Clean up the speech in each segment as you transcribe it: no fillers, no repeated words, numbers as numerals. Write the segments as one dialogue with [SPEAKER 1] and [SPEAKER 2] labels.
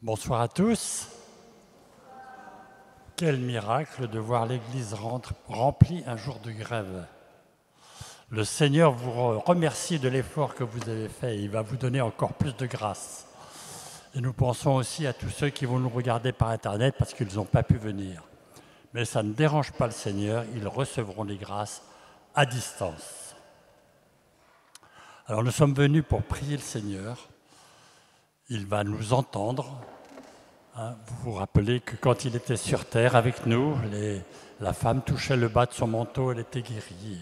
[SPEAKER 1] Bonsoir à tous. Quel miracle de voir l'Église remplie un jour de grève. Le Seigneur vous remercie de l'effort que vous avez fait et il va vous donner encore plus de grâce. Et nous pensons aussi à tous ceux qui vont nous regarder par Internet parce qu'ils n'ont pas pu venir. Mais ça ne dérange pas le Seigneur, ils recevront les grâces à distance. Alors nous sommes venus pour prier le Seigneur. Il va nous entendre. Vous vous rappelez que quand il était sur terre avec nous, la femme touchait le bas de son manteau, elle était guérie.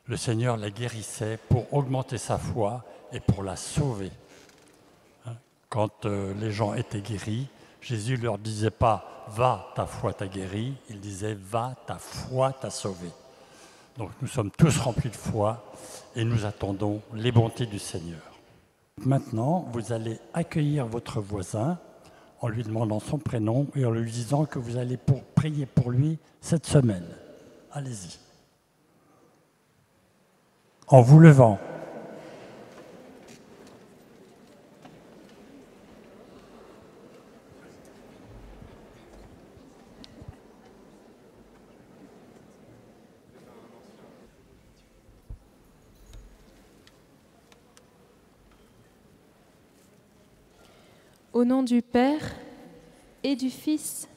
[SPEAKER 1] Le Seigneur la guérissait pour augmenter sa foi et pour la sauver. Quand les gens étaient guéris, Jésus ne leur disait pas « Va, ta foi t'a guéri », il disait « Va, ta foi t'a sauvé ». Donc nous sommes tous remplis de foi et nous attendons les bontés du Seigneur. Maintenant, vous allez accueillir votre voisin en lui demandant son prénom et en lui disant que vous allez prier pour lui cette semaine. Allez-y. En vous levant.
[SPEAKER 2] Au nom du Père, et du Fils,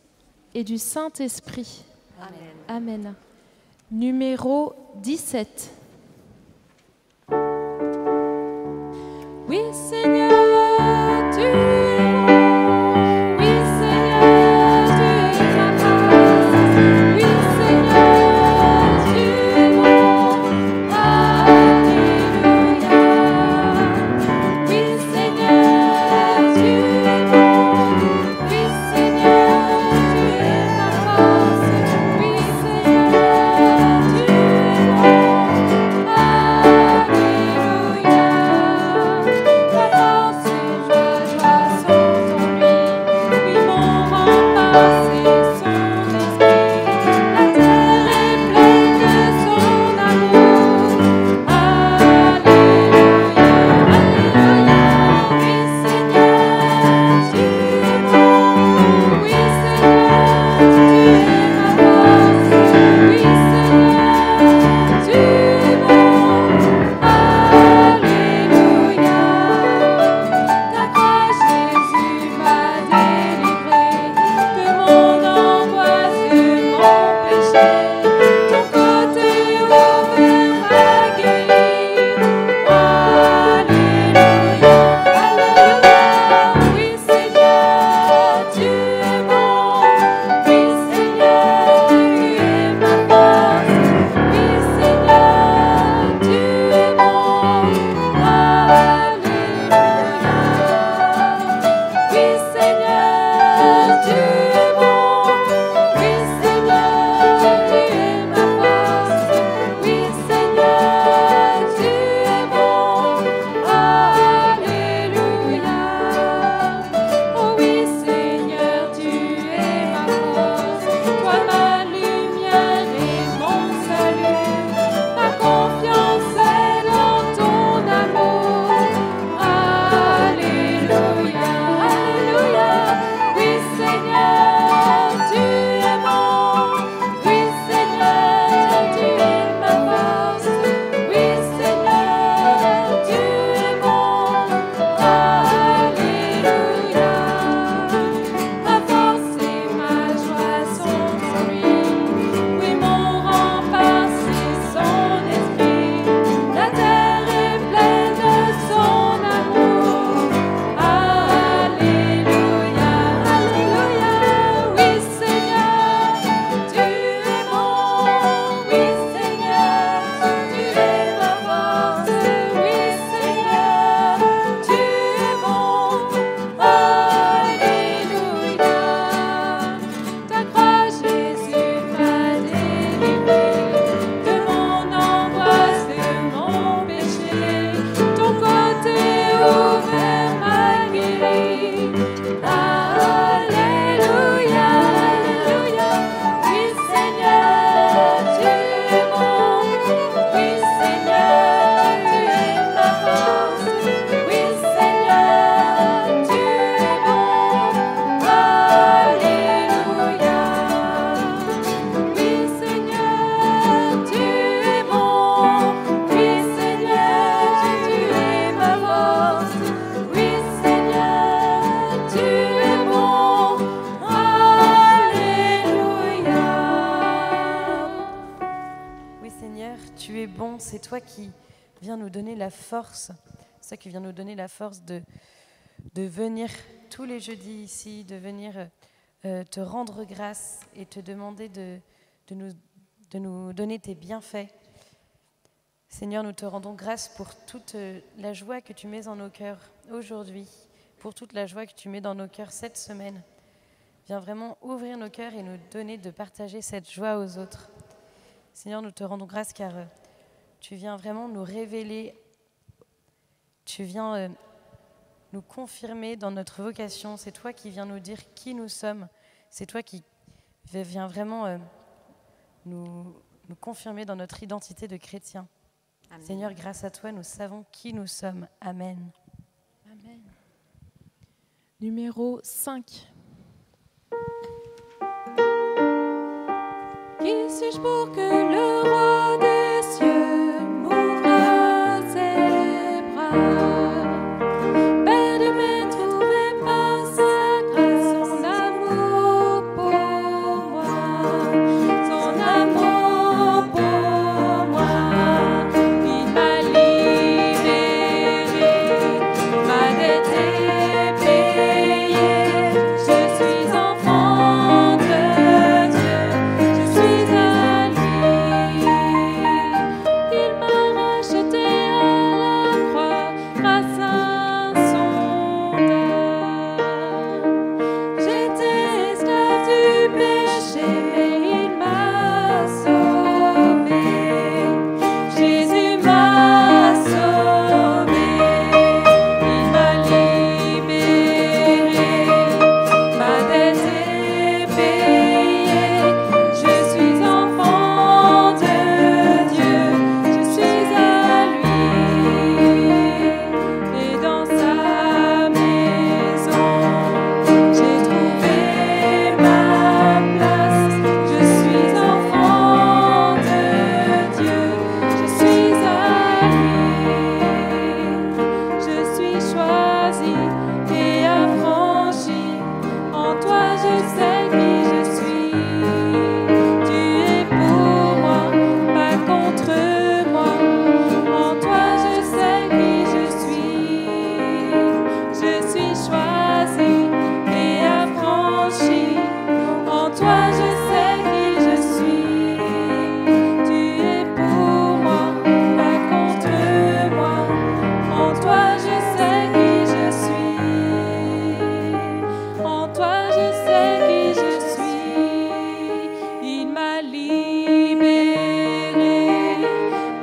[SPEAKER 2] et du Saint-Esprit.
[SPEAKER 3] Amen.
[SPEAKER 2] Amen. Numéro 17. Oui, Seigneur, tu es bon. Oui, Seigneur, tu es ma grâce. Oui, Seigneur, tu es bon. Alléluia. Oui, Seigneur, tu es bon. Oui, Seigneur, tu es ma grâce. Oui, Seigneur, tu es bon. Alléluia.
[SPEAKER 3] toi qui viens nous donner la force, c'est toi qui viens nous donner la force de venir tous les jeudis ici, de venir te rendre grâce et te demander de nous donner tes bienfaits. Seigneur, nous te rendons grâce pour toute la joie que tu mets en nos cœurs aujourd'hui, pour toute la joie que tu mets dans nos cœurs cette semaine. Viens vraiment ouvrir nos cœurs et nous donner de partager cette joie aux autres. Seigneur, nous te rendons grâce car tu viens vraiment nous révéler, tu viens nous confirmer dans notre vocation. C'est toi qui viens nous dire qui nous sommes. C'est toi qui viens vraiment nous confirmer dans notre identité de chrétien. Amen. Seigneur, grâce à toi, nous savons qui nous sommes. Amen.
[SPEAKER 2] Amen. Numéro 5. Qui suis-je pour que le roi des cieux m'ouvre ses bras? Père de mes trouver par sa grâce, son amour pour moi, son amour pour moi. Il m'a libéré, ma dette est payée. Je suis enfant de Dieu, je suis à lui. Il m'a racheté à la croix grâce à son don. J'étais esclave du péché, mais il m'a sauvé. Jésus m'a sauvé. Il m'a libéré, ma dette est payée. Je suis enfant de Dieu, je suis à lui. Et dans sa maison, j'ai trouvé ma place. Je suis enfant de Dieu, je suis à lui. Je suis choisi et affranchi. En toi, je sais qui je suis. Tu es pour moi, pas contre moi. En toi, je sais qui je suis. Je suis choisi et affranchi. En toi, je sais qui je suis. Tu es pour moi, pas contre moi. En toi, je sais qui je suis. En toi, je sais qui je suis. Il m'a libéré,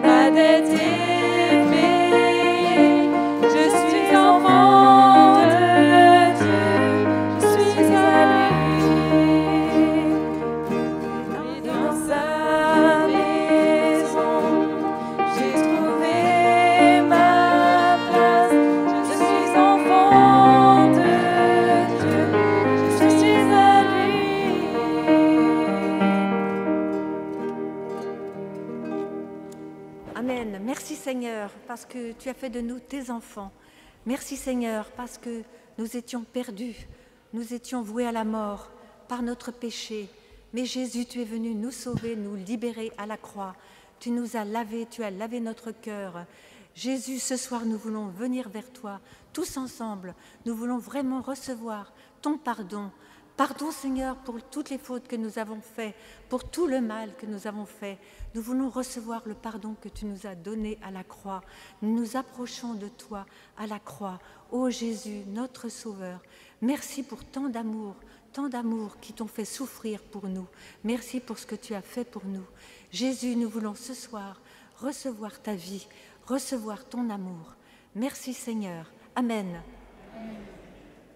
[SPEAKER 2] ma dette est payée. Je suis enfant de Dieu, je suis à lui. Et dans sa maison, j'ai trouvé ma place. Je suis enfant de Dieu, je suis à lui.
[SPEAKER 4] Amen. Merci Seigneur parce que tu as fait de nous tes enfants. Merci Seigneur parce que nous étions perdus, nous étions voués à la mort par notre péché. Mais Jésus, tu es venu nous sauver, nous libérer à la croix. Tu nous as lavés, tu as lavé notre cœur. Jésus, ce soir, nous voulons venir vers toi, tous ensemble. Nous voulons vraiment recevoir ton pardon. Pardon Seigneur pour toutes les fautes que nous avons faites, pour tout le mal que nous avons fait. Nous voulons recevoir le pardon que tu nous as donné à la croix. Nous nous approchons de toi à la croix. Ô Jésus, notre Sauveur, merci pour tant d'amour qui t'ont fait souffrir pour nous. Merci pour ce que tu as fait pour nous. Jésus, nous voulons ce soir recevoir ta vie, recevoir ton amour. Merci Seigneur. Amen.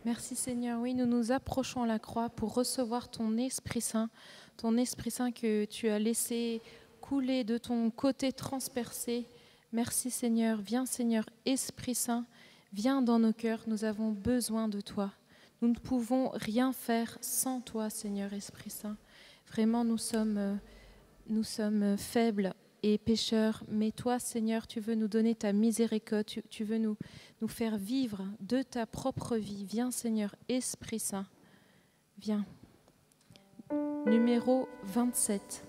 [SPEAKER 2] Merci Seigneur. Oui, nous nous approchons à la croix pour recevoir ton Esprit Saint que tu as laissé couler de ton côté transpercé. Merci Seigneur. Viens Seigneur, Esprit Saint, viens dans nos cœurs. Nous avons besoin de toi. Nous ne pouvons rien faire sans toi Seigneur, Esprit Saint. Vraiment, nous sommes faibles et pécheurs, mais toi, Seigneur, tu veux nous donner ta miséricorde, tu veux nous faire vivre de ta propre vie. Viens, Seigneur, Esprit Saint, viens. Numéro 27.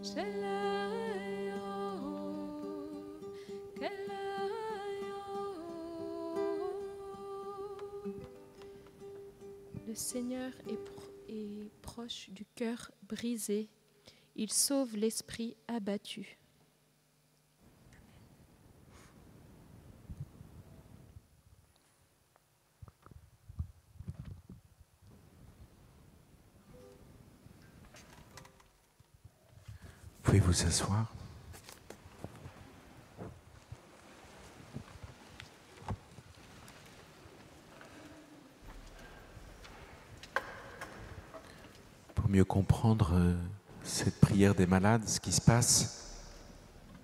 [SPEAKER 2] Le Seigneur est proche du cœur brisé. Il sauve l'esprit abattu.
[SPEAKER 5] Vous pouvez vous asseoir. Pour mieux comprendre cette prière des malades, ce qui se passe,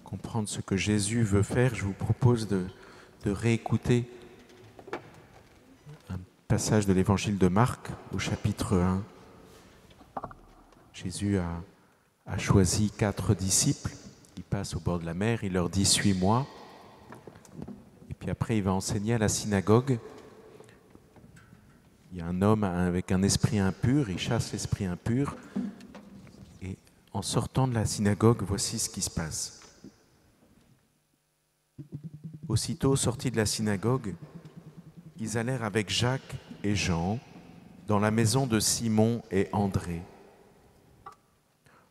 [SPEAKER 5] comprendre ce que Jésus veut faire, je vous propose de réécouter un passage de l'évangile de Marc au chapitre 1. Jésus a choisi 4 disciples, il passe au bord de la mer, il leur dit « Suis-moi ». Et puis après, il va enseigner à la synagogue. Il y a un homme avec un esprit impur, il chasse l'esprit impur. Et en sortant de la synagogue, voici ce qui se passe. Aussitôt sortis de la synagogue, ils allèrent avec Jacques et Jean dans la maison de Simon et André.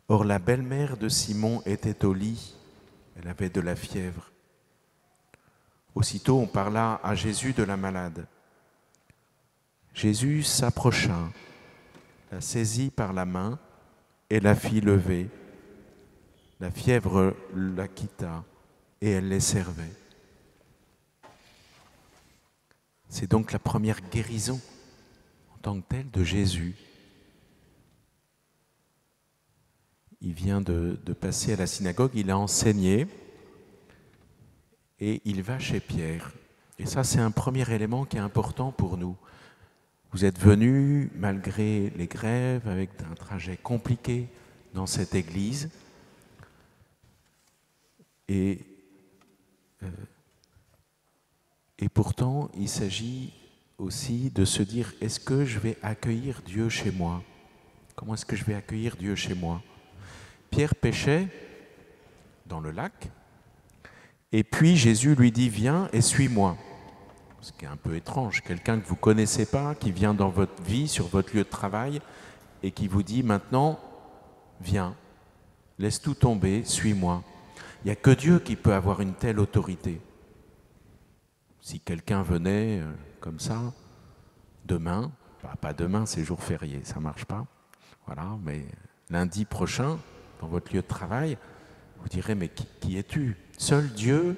[SPEAKER 5] Or, la belle-mère de Simon était au lit, elle avait de la fièvre. Aussitôt, on parla à Jésus de la malade. Jésus s'approcha, la saisit par la main et la fit lever. La fièvre la quitta et elle les servait. C'est donc la première guérison en tant que telle de Jésus. Il vient de passer à la synagogue, il a enseigné et il va chez Pierre. Et ça, c'est un premier élément qui est important pour nous. Vous êtes venus, malgré les grèves, avec un trajet compliqué dans cette église. Et pourtant, il s'agit aussi de se dire, est-ce que je vais accueillir Dieu chez moi? Comment est-ce que je vais accueillir Dieu chez moi? Pierre pêchait dans le lac, et puis Jésus lui dit « Viens et suis-moi ». Ce qui est un peu étrange, quelqu'un que vous ne connaissez pas, qui vient dans votre vie, sur votre lieu de travail, et qui vous dit « Maintenant, viens, laisse tout tomber, suis-moi ». Il n'y a que Dieu qui peut avoir une telle autorité. Si quelqu'un venait comme ça, demain, pas demain, c'est jour férié, ça ne marche pas, voilà, mais lundi prochain, dans votre lieu de travail, vous direz, mais qui es-tu? Seul Dieu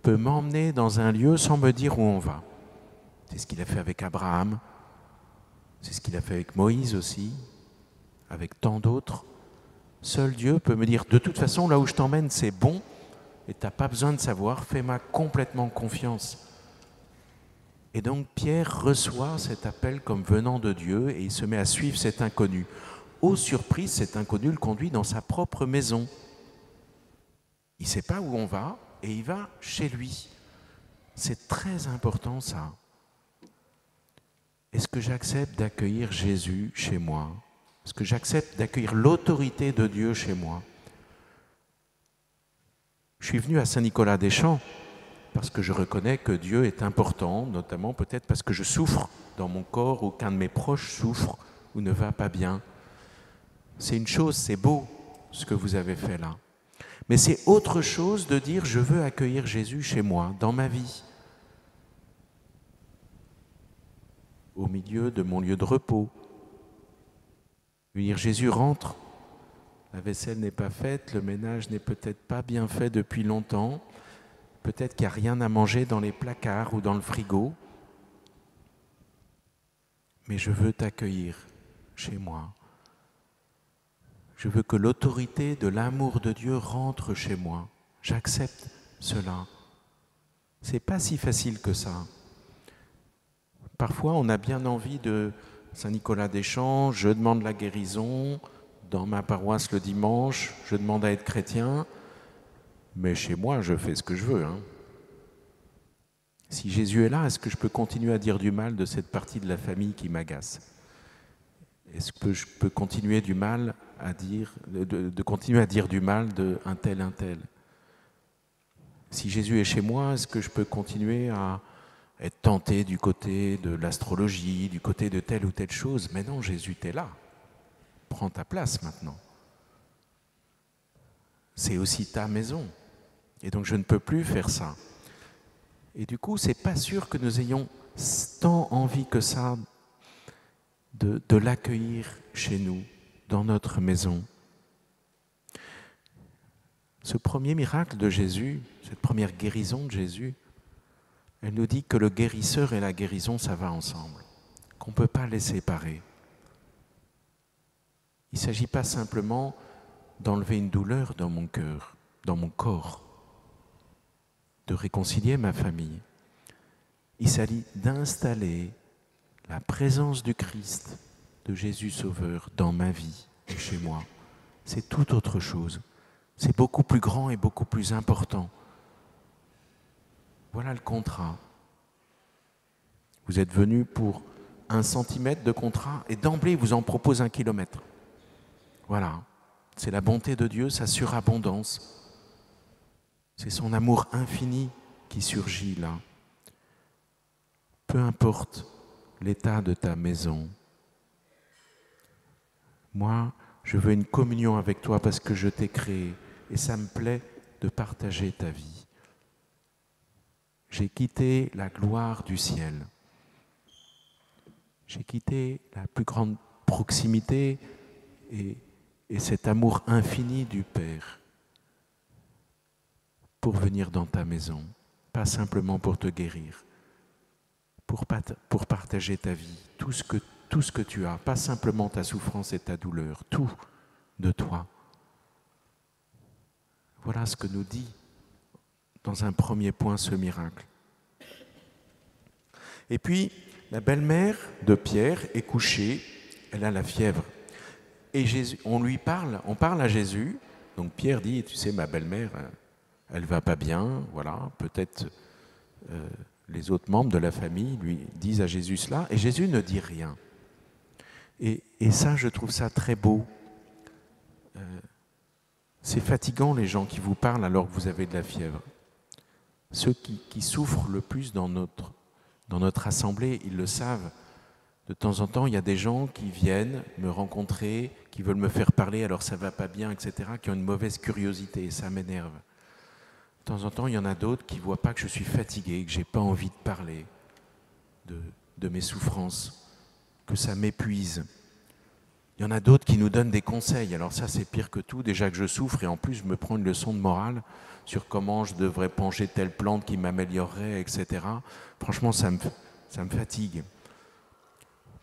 [SPEAKER 5] peut m'emmener dans un lieu sans me dire où on va. C'est ce qu'il a fait avec Abraham, c'est ce qu'il a fait avec Moïse aussi, avec tant d'autres. Seul Dieu peut me dire, de toute façon, là où je t'emmène, c'est bon, et tu n'as pas besoin de savoir, fais-moi complètement confiance. Et donc Pierre reçoit cet appel comme venant de Dieu, et il se met à suivre cet inconnu. Ô surprise, cet inconnu le conduit dans sa propre maison. Il ne sait pas où on va et il va chez lui. C'est très important ça. Est-ce que j'accepte d'accueillir Jésus chez moi? Est-ce que j'accepte d'accueillir l'autorité de Dieu chez moi? Je suis venu à Saint-Nicolas-des-Champs parce que je reconnais que Dieu est important, notamment peut-être parce que je souffre dans mon corps ou qu'un de mes proches souffre ou ne va pas bien. C'est une chose, c'est beau ce que vous avez fait là. Mais c'est autre chose de dire je veux accueillir Jésus chez moi, dans ma vie, au milieu de mon lieu de repos. Dire Jésus rentre, la vaisselle n'est pas faite, le ménage n'est peut-être pas bien fait depuis longtemps, peut-être qu'il n'y a rien à manger dans les placards ou dans le frigo, mais je veux t'accueillir chez moi. Je veux que l'autorité de l'amour de Dieu rentre chez moi. J'accepte cela. C'est pas si facile que ça. Parfois, on a bien envie de Saint-Nicolas-des-Champs, je demande la guérison, dans ma paroisse le dimanche, je demande à être chrétien, mais chez moi, je fais ce que je veux. Si Jésus est là, est-ce que je peux continuer à dire du mal de cette partie de la famille qui m'agace? Est-ce que je peux continuer du mal à dire, de continuer à dire du mal de un tel, un tel? Si Jésus est chez moi, est-ce que je peux continuer à être tenté du côté de l'astrologie, du côté de telle ou telle chose? Mais non, Jésus, t'es là. Prends ta place maintenant. C'est aussi ta maison. Et donc je ne peux plus faire ça. Et du coup, c'est pas sûr que nous ayons tant envie que ça de l'accueillir chez nous, dans notre maison. Ce premier miracle de Jésus, cette première guérison de Jésus, elle nous dit que le guérisseur et la guérison, ça va ensemble, qu'on ne peut pas les séparer. Il ne s'agit pas simplement d'enlever une douleur dans mon cœur, dans mon corps, de réconcilier ma famille. Il s'agit d'installer la présence du Christ, de Jésus Sauveur, dans ma vie et chez moi. C'est tout autre chose. C'est beaucoup plus grand et beaucoup plus important. Voilà le contrat. Vous êtes venu pour 1 centimètre de contrat et d'emblée, il vous en propose 1 kilomètre. Voilà. C'est la bonté de Dieu, sa surabondance. C'est son amour infini qui surgit là. Peu importe l'état de ta maison. Moi, je veux une communion avec toi parce que je t'ai créé et ça me plaît de partager ta vie. J'ai quitté la gloire du ciel. J'ai quitté la plus grande proximité et cet amour infini du Père pour venir dans ta maison, pas simplement pour te guérir, pour partager ta vie, tout ce que tu as, pas simplement ta souffrance et ta douleur, tout de toi. Voilà ce que nous dit dans un premier point ce miracle. Et puis, la belle-mère de Pierre est couchée, elle a la fièvre. Et Jésus, on parle à Jésus. Donc Pierre dit, tu sais, ma belle-mère, elle va pas bien, voilà, peut-être les autres membres de la famille lui disent à Jésus cela, et Jésus ne dit rien. Et ça, je trouve ça très beau. C'est fatigant les gens qui vous parlent alors que vous avez de la fièvre. Ceux qui souffrent le plus dans notre assemblée, ils le savent. De temps en temps, il y a des gens qui viennent me rencontrer, qui veulent me faire parler alors ça ne va pas bien, etc., qui ont une mauvaise curiosité, et ça m'énerve. De temps en temps, il y en a d'autres qui ne voient pas que je suis fatigué, que je n'ai pas envie de parler de mes souffrances, que ça m'épuise. Il y en a d'autres qui nous donnent des conseils. Alors ça, c'est pire que tout. Déjà que je souffre et en plus, je me prends une leçon de morale sur comment je devrais pencher telle plante qui m'améliorerait, etc. Franchement, ça me fatigue.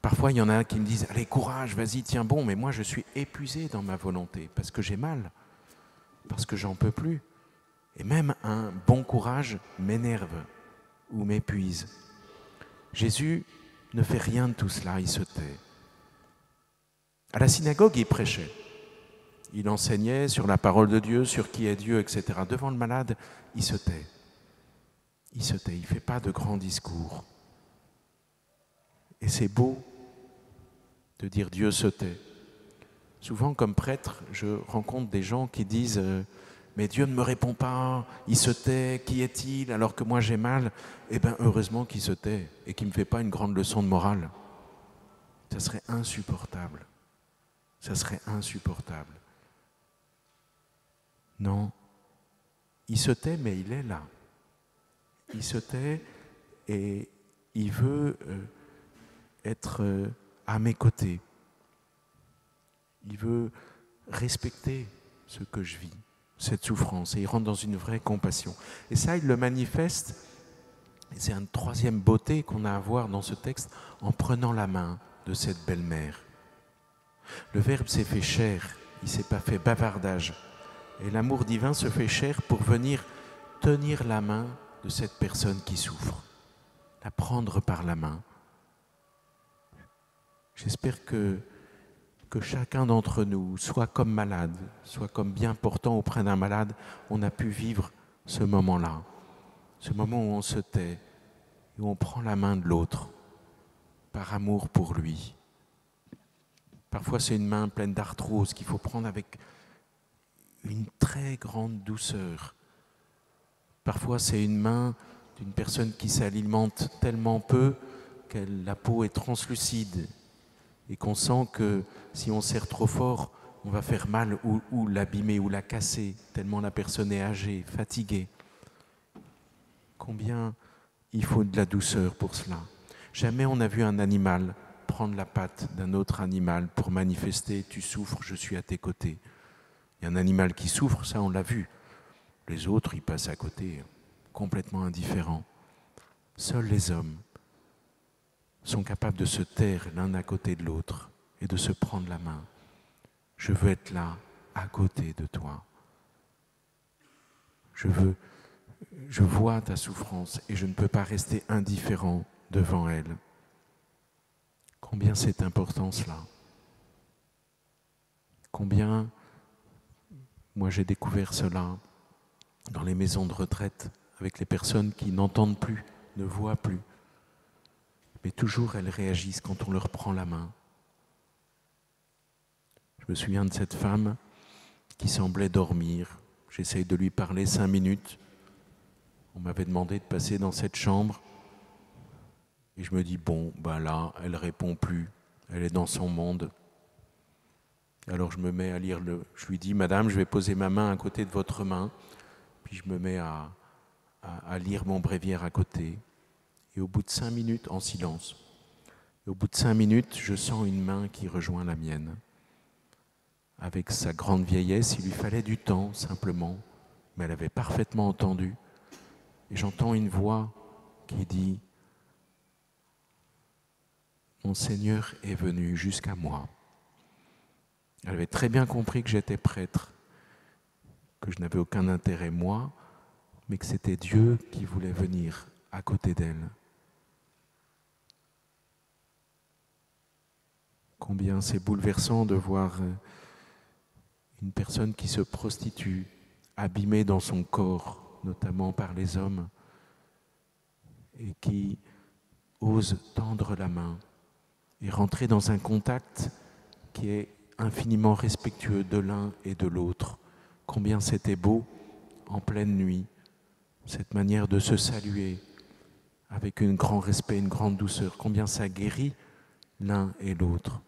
[SPEAKER 5] Parfois, il y en a qui me disent « Allez, courage, vas-y, tiens bon », mais moi, je suis épuisé dans ma volonté parce que j'ai mal, parce que j'en peux plus. Et même un bon courage m'énerve ou m'épuise. Jésus ne fait rien de tout cela, il se tait. À la synagogue, il prêchait. Il enseignait sur la parole de Dieu, sur qui est Dieu, etc. Devant le malade, il se tait. Il se tait, il ne fait pas de grands discours. Et c'est beau de dire Dieu se tait. Souvent, comme prêtre, je rencontre des gens qui disent mais Dieu ne me répond pas, il se tait, qui est-il alors que moi j'ai mal? Eh bien, heureusement qu'il se tait et qu'il ne me fait pas une grande leçon de morale. Ça serait insupportable. Ça serait insupportable. Non, il se tait, mais il est là. Il se tait et il veut être à mes côtés. Il veut respecter ce que je vis, cette souffrance, et il rentre dans une vraie compassion. Et ça, il le manifeste, et c'est une troisième beauté qu'on a à voir dans ce texte, en prenant la main de cette belle-mère. Le Verbe s'est fait chair, il ne s'est pas fait bavardage. Et l'amour divin se fait chair pour venir tenir la main de cette personne qui souffre, la prendre par la main. J'espère que chacun d'entre nous, soit comme malade, soit comme bien portant auprès d'un malade, on a pu vivre ce moment-là, ce moment où on se tait, où on prend la main de l'autre, par amour pour lui. Parfois, c'est une main pleine d'arthrose qu'il faut prendre avec une très grande douceur. Parfois, c'est une main d'une personne qui s'alimente tellement peu que la peau est translucide et qu'on sent que si on serre trop fort, on va faire mal ou l'abîmer ou la casser, tellement la personne est âgée, fatiguée. Combien il faut de la douceur pour cela. Jamais on n'a vu un animal prendre la patte d'un autre animal pour manifester « tu souffres, je suis à tes côtés ». Il y a un animal qui souffre, ça on l'a vu. Les autres, ils passent à côté, complètement indifférents. Seuls les hommes sont capables de se taire l'un à côté de l'autre et de se prendre la main. Je veux être là, à côté de toi. Je vois ta souffrance et je ne peux pas rester indifférent devant elle. Combien c'est important cela. Combien, moi j'ai découvert cela dans les maisons de retraite avec les personnes qui n'entendent plus, ne voient plus. Mais toujours elles réagissent quand on leur prend la main. Je me souviens de cette femme qui semblait dormir. J'essaye de lui parler 5 minutes. On m'avait demandé de passer dans cette chambre. Et je me dis, bon, là, elle ne répond plus. Elle est dans son monde. Alors je me mets à lire Je lui dis, madame, je vais poser ma main à côté de votre main. Puis je me mets à lire mon bréviaire à côté. Et au bout de 5 minutes, en silence, et au bout de 5 minutes, je sens une main qui rejoint la mienne. Avec sa grande vieillesse, il lui fallait du temps, simplement. Mais elle avait parfaitement entendu. Et j'entends une voix qui dit « Mon Seigneur est venu jusqu'à moi ». Elle avait très bien compris que j'étais prêtre, que je n'avais aucun intérêt moi, mais que c'était Dieu qui voulait venir à côté d'elle. Combien c'est bouleversant de voir une personne qui se prostitue, abîmée dans son corps, notamment par les hommes, et qui ose tendre la main et rentrer dans un contact qui est infiniment respectueux de l'un et de l'autre. Combien c'était beau, en pleine nuit, cette manière de se saluer avec un grand respect, une grande douceur. Combien ça guérit l'un et l'autre.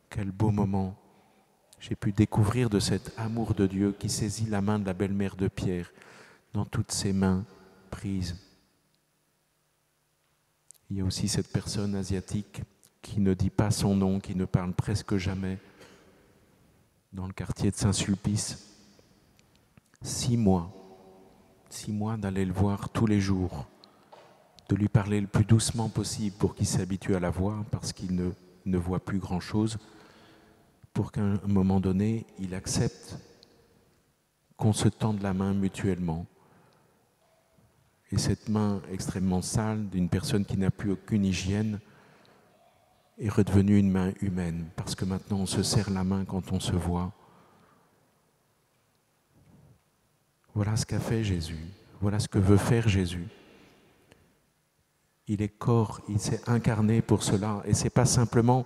[SPEAKER 5] Quel beau moment j'ai pu découvrir de cet amour de Dieu qui saisit la main de la belle-mère de Pierre dans toutes ses mains prises. Il y a aussi cette personne asiatique qui ne dit pas son nom, qui ne parle presque jamais, dans le quartier de Saint-Sulpice. 6 mois d'aller le voir tous les jours, de lui parler le plus doucement possible pour qu'il s'habitue à la voix, parce qu'il ne voit plus grand-chose, pour qu'à un moment donné, il accepte qu'on se tende la main mutuellement. Et cette main extrêmement sale d'une personne qui n'a plus aucune hygiène est redevenue une main humaine, parce que maintenant on se serre la main quand on se voit. Voilà ce qu'a fait Jésus, voilà ce que veut faire Jésus. Il est corps, il s'est incarné pour cela, et c'est pas simplement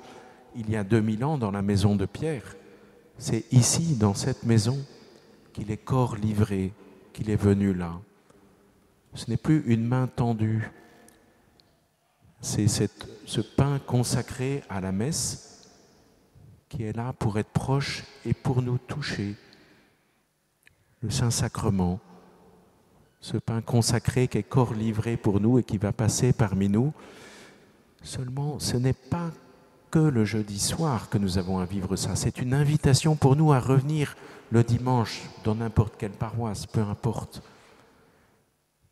[SPEAKER 5] il y a 2000 ans dans la maison de Pierre, c'est ici, dans cette maison, qu'il est corps livré, qu'il est venu là. Ce n'est plus une main tendue, c'est ce pain consacré à la messe qui est là pour être proche et pour nous toucher. Le Saint-Sacrement, ce pain consacré qui est corps livré pour nous et qui va passer parmi nous. Seulement, ce n'est pas que le jeudi soir que nous avons à vivre ça. C'est une invitation pour nous à revenir le dimanche dans n'importe quelle paroisse, peu importe,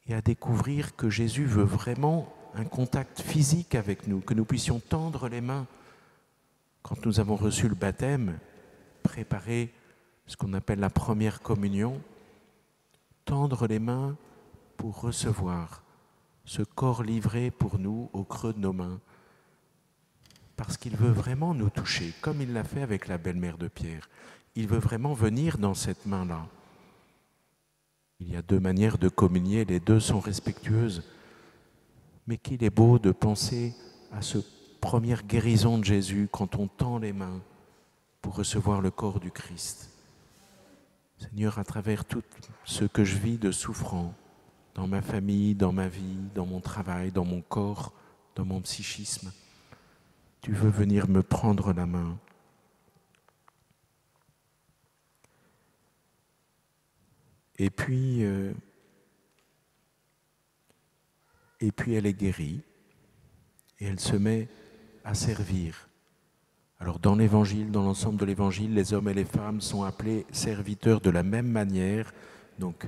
[SPEAKER 5] et à découvrir que Jésus veut vraiment un contact physique avec nous, que nous puissions tendre les mains quand nous avons reçu le baptême, préparer ce qu'on appelle la première communion, tendre les mains pour recevoir ce corps livré pour nous au creux de nos mains, parce qu'il veut vraiment nous toucher, comme il l'a fait avec la belle-mère de Pierre. Il veut vraiment venir dans cette main-là. Il y a 2 manières de communier, les 2 sont respectueuses, mais qu'il est beau de penser à ce première guérison de Jésus quand on tend les mains pour recevoir le corps du Christ. Seigneur, à travers tout ce que je vis de souffrant, dans ma famille, dans ma vie, dans mon travail, dans mon corps, dans mon psychisme, tu veux venir me prendre la main. Et puis elle est guérie et elle se met à servir. Alors dans l'Évangile, dans l'ensemble de l'Évangile, les hommes et les femmes sont appelés serviteurs de la même manière. Donc,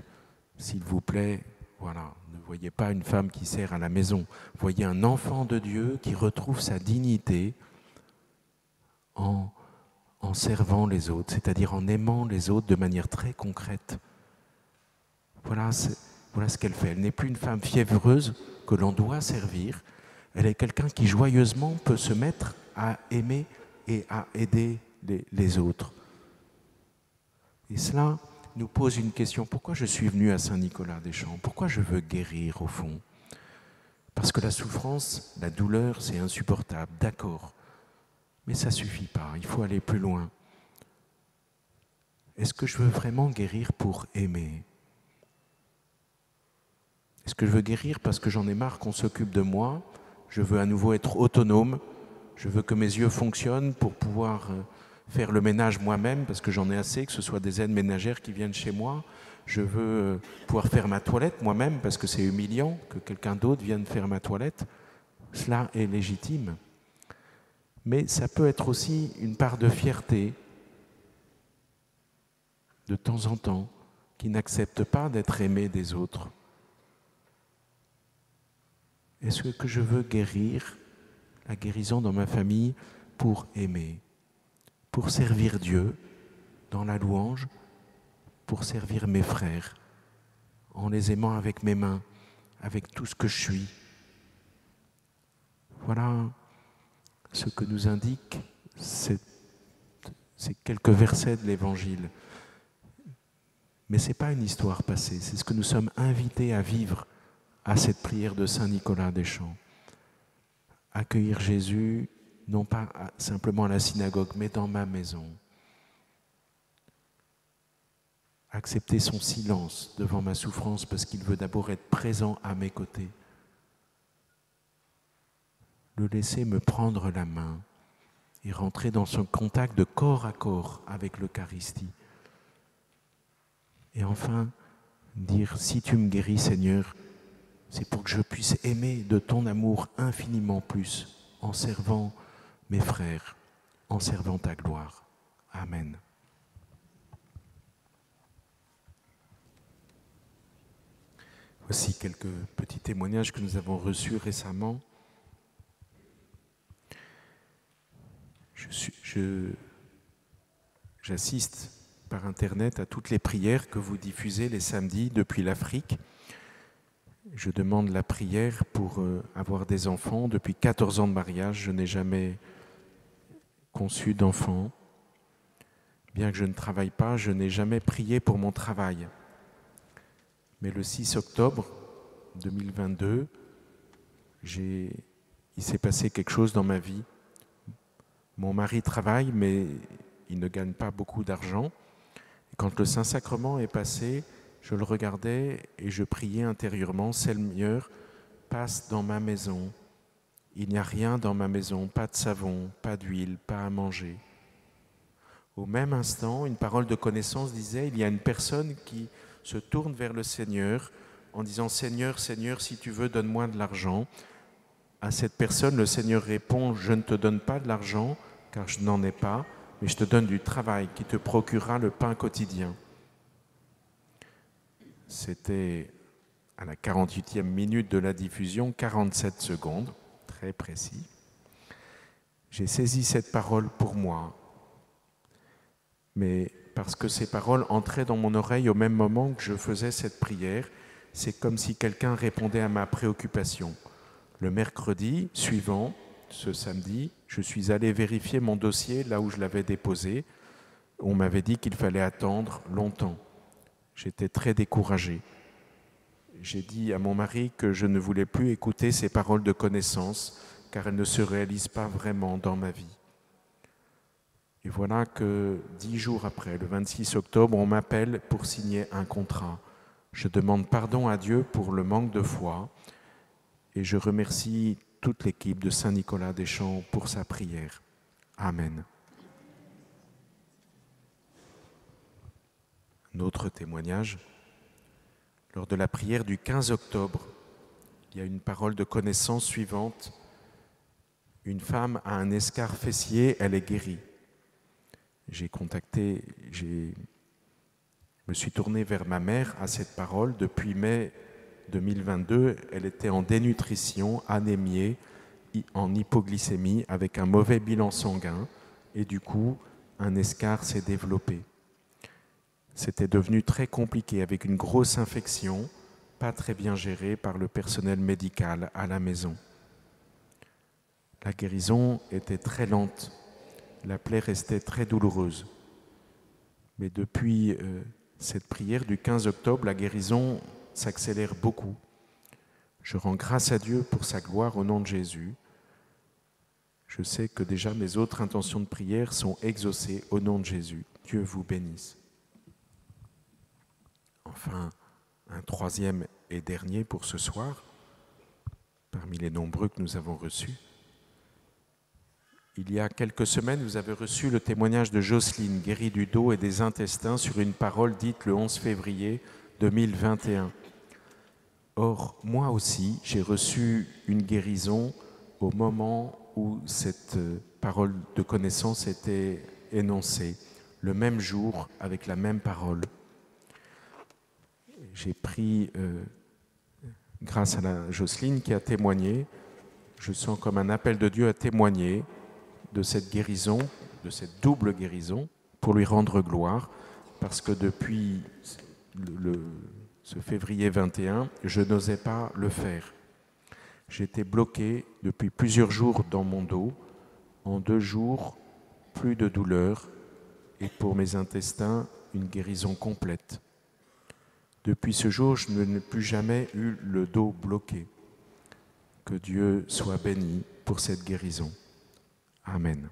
[SPEAKER 5] s'il vous plaît, voilà, ne voyez pas une femme qui sert à la maison. Voyez un enfant de Dieu qui retrouve sa dignité en servant les autres, c'est-à-dire en aimant les autres de manière très concrète. Voilà ce qu'elle fait. Elle n'est plus une femme fiévreuse que l'on doit servir. Elle est quelqu'un qui joyeusement peut se mettre à aimer et à aider les autres. Et cela nous pose une question. Pourquoi je suis venu à Saint-Nicolas-des-Champs? Pourquoi je veux guérir au fond? Parce que la souffrance, la douleur, c'est insupportable, d'accord. Mais ça ne suffit pas, il faut aller plus loin. Est-ce que je veux vraiment guérir pour aimer? Est-ce que je veux guérir parce que j'en ai marre qu'on s'occupe de moi? Je veux à nouveau être autonome. Je veux que mes yeux fonctionnent pour pouvoir faire le ménage moi-même parce que j'en ai assez, que ce soit des aides ménagères qui viennent chez moi. Je veux pouvoir faire ma toilette moi-même parce que c'est humiliant que quelqu'un d'autre vienne faire ma toilette. Cela est légitime. Mais ça peut être aussi une part de fierté, de temps en temps, qui n'accepte pas d'être aimé des autres. Est-ce que je veux guérir, la guérison dans ma famille, pour aimer, pour servir Dieu dans la louange, pour servir mes frères, en les aimant avec mes mains, avec tout ce que je suis? Voilà ce que nous indiquent ces quelques versets de l'Évangile. Mais ce n'est pas une histoire passée, c'est ce que nous sommes invités à vivre à cette prière de Saint-Nicolas-des-Champs. Accueillir Jésus, non pas simplement à la synagogue, mais dans ma maison. Accepter son silence devant ma souffrance parce qu'il veut d'abord être présent à mes côtés. Le laisser me prendre la main et rentrer dans son contact de corps à corps avec l'Eucharistie. Et enfin, dire, si tu me guéris, Seigneur, c'est pour que je puisse aimer de ton amour infiniment plus, en servant mes frères, en servant ta gloire. Amen. Voici quelques petits témoignages que nous avons reçus récemment. J'assiste par Internet à toutes les prières que vous diffusez les samedis depuis l'Afrique. Je demande la prière pour avoir des enfants. Depuis 14 ans de mariage, je n'ai jamais conçu d'enfant. Bien que je ne travaille pas, je n'ai jamais prié pour mon travail. Mais le 6 octobre 2022, il s'est passé quelque chose dans ma vie. Mon mari travaille, mais il ne gagne pas beaucoup d'argent. Et quand le Saint-Sacrement est passé, je le regardais et je priais intérieurement, Seigneur, passe dans ma maison. Il n'y a rien dans ma maison, pas de savon, pas d'huile, pas à manger. Au même instant, une parole de connaissance disait, il y a une personne qui se tourne vers le Seigneur en disant, Seigneur, Seigneur, si tu veux, donne-moi de l'argent. À cette personne, le Seigneur répond, je ne te donne pas de l'argent, car je n'en ai pas, mais je te donne du travail qui te procurera le pain quotidien. C'était à la 48e minute de la diffusion, 47 secondes, très précis. J'ai saisi cette parole pour moi, mais parce que ces paroles entraient dans mon oreille au même moment que je faisais cette prière, c'est comme si quelqu'un répondait à ma préoccupation. Le mercredi suivant, ce samedi, je suis allé vérifier mon dossier là où je l'avais déposé. On m'avait dit qu'il fallait attendre longtemps. J'étais très découragé. J'ai dit à mon mari que je ne voulais plus écouter ces paroles de connaissance, car elles ne se réalisent pas vraiment dans ma vie. Et voilà que 10 jours après, le 26 octobre, on m'appelle pour signer un contrat. Je demande pardon à Dieu pour le manque de foi et je remercie toute l'équipe de Saint-Nicolas-des-Champs pour sa prière. Amen. Un autre témoignage. Lors de la prière du 15 octobre, il y a une parole de connaissance suivante. Une femme a un escarre fessier, elle est guérie. Je me suis tourné vers ma mère à cette parole. Depuis mai 2022, elle était en dénutrition, anémiée, en hypoglycémie, avec un mauvais bilan sanguin, et du coup, un escarre s'est développé. C'était devenu très compliqué, avec une grosse infection, pas très bien gérée par le personnel médical à la maison. La guérison était très lente, la plaie restait très douloureuse. Mais depuis cette prière du 15 octobre, la guérison s'accélère beaucoup. Je rends grâce à Dieu pour sa gloire au nom de Jésus. Je sais que déjà mes autres intentions de prière sont exaucées au nom de Jésus. Dieu vous bénisse. Enfin, un troisième et dernier pour ce soir, parmi les nombreux que nous avons reçus. Il y a quelques semaines, vous avez reçu le témoignage de Jocelyne, guérie du dos et des intestins, sur une parole dite le 11 février 2021. Or, moi aussi, j'ai reçu une guérison au moment où cette parole de connaissance était énoncée, le même jour, avec la même parole. J'ai pris, grâce à la Jocelyne qui a témoigné, je sens comme un appel de Dieu à témoigner de cette guérison, de cette double guérison, pour lui rendre gloire, parce que depuis ce février 21, je n'osais pas le faire. J'étais bloqué depuis plusieurs jours dans mon dos. En 2 jours, plus de douleur, et pour mes intestins, une guérison complète. Depuis ce jour, je n'ai plus jamais eu le dos bloqué. Que Dieu soit béni pour cette guérison. Amen.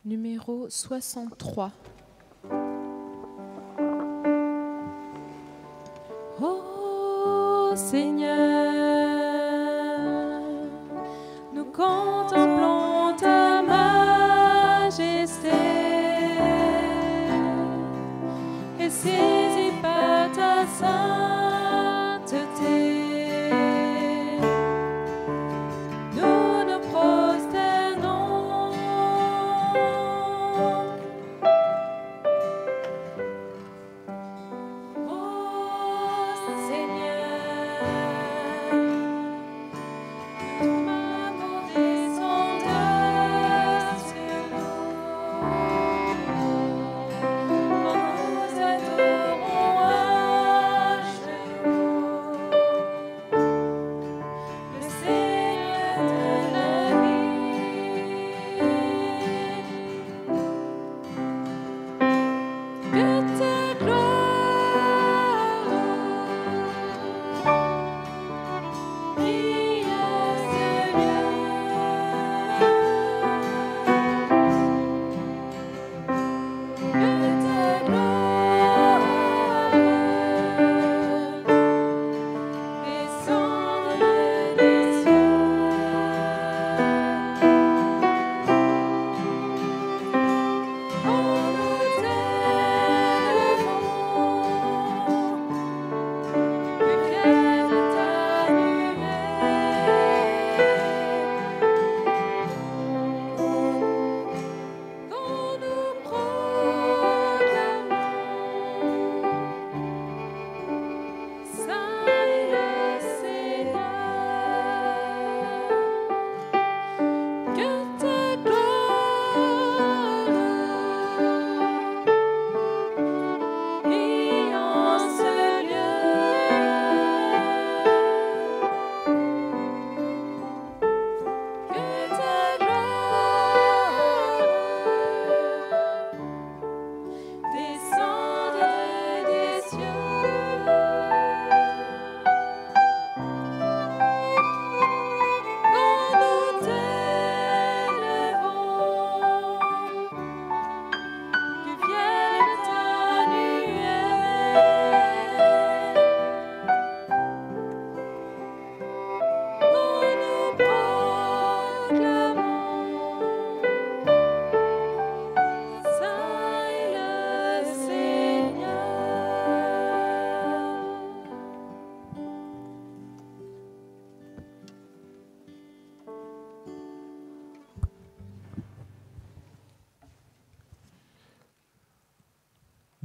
[SPEAKER 2] Numéro 63. Ô Seigneur, nous contemplons ta majesté et saisis par ta sainteté. Nous nous prosternons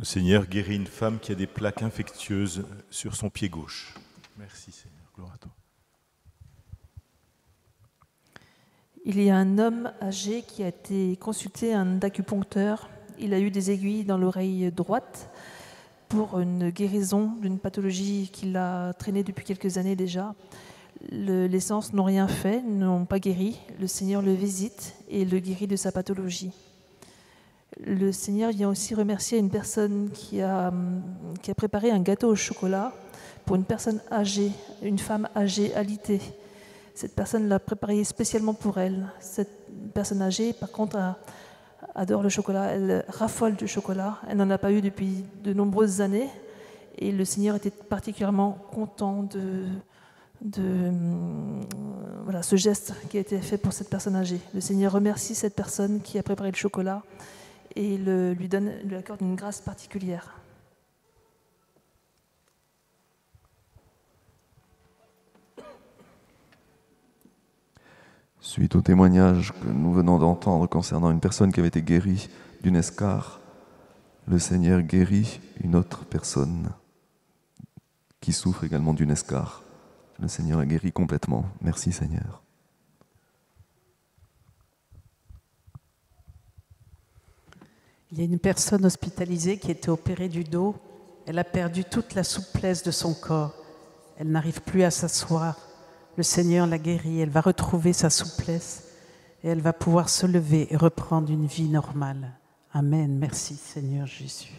[SPEAKER 6] Le Seigneur guérit une femme qui a des plaques infectieuses sur son pied gauche. Merci Seigneur, gloire à toi.
[SPEAKER 7] Il y a un homme âgé qui a été consulté un acupuncteur. Il a eu des aiguilles dans l'oreille droite pour une guérison d'une pathologie qui l'a traîné depuis quelques années déjà. Les séances n'ont rien fait, n'ont pas guéri. Le Seigneur le visite et le guérit de sa pathologie. Le Seigneur vient aussi remercier une personne qui a préparé un gâteau au chocolat pour une personne âgée, une femme âgée alitée. Cette personne l'a préparé spécialement pour elle. Cette personne âgée, par contre, adore le chocolat. Elle raffole du chocolat. Elle n'en a pas eu depuis de nombreuses années. Et le Seigneur était particulièrement content de ce geste qui a été fait pour cette personne âgée. Le Seigneur remercie cette personne qui a préparé le chocolat et lui accorde une grâce particulière.
[SPEAKER 8] Suite au témoignage que nous venons d'entendre concernant une personne qui avait été guérie d'une escarre, le Seigneur guérit une autre personne qui souffre également d'une escarre. Le Seigneur la guérit complètement. Merci Seigneur.
[SPEAKER 9] Il y a une personne hospitalisée qui a été opérée du dos. Elle a perdu toute la souplesse de son corps. Elle n'arrive plus à s'asseoir. Le Seigneur l'a guérie. Elle va retrouver sa souplesse et elle va pouvoir se lever et reprendre une vie normale. Amen. Merci Seigneur Jésus.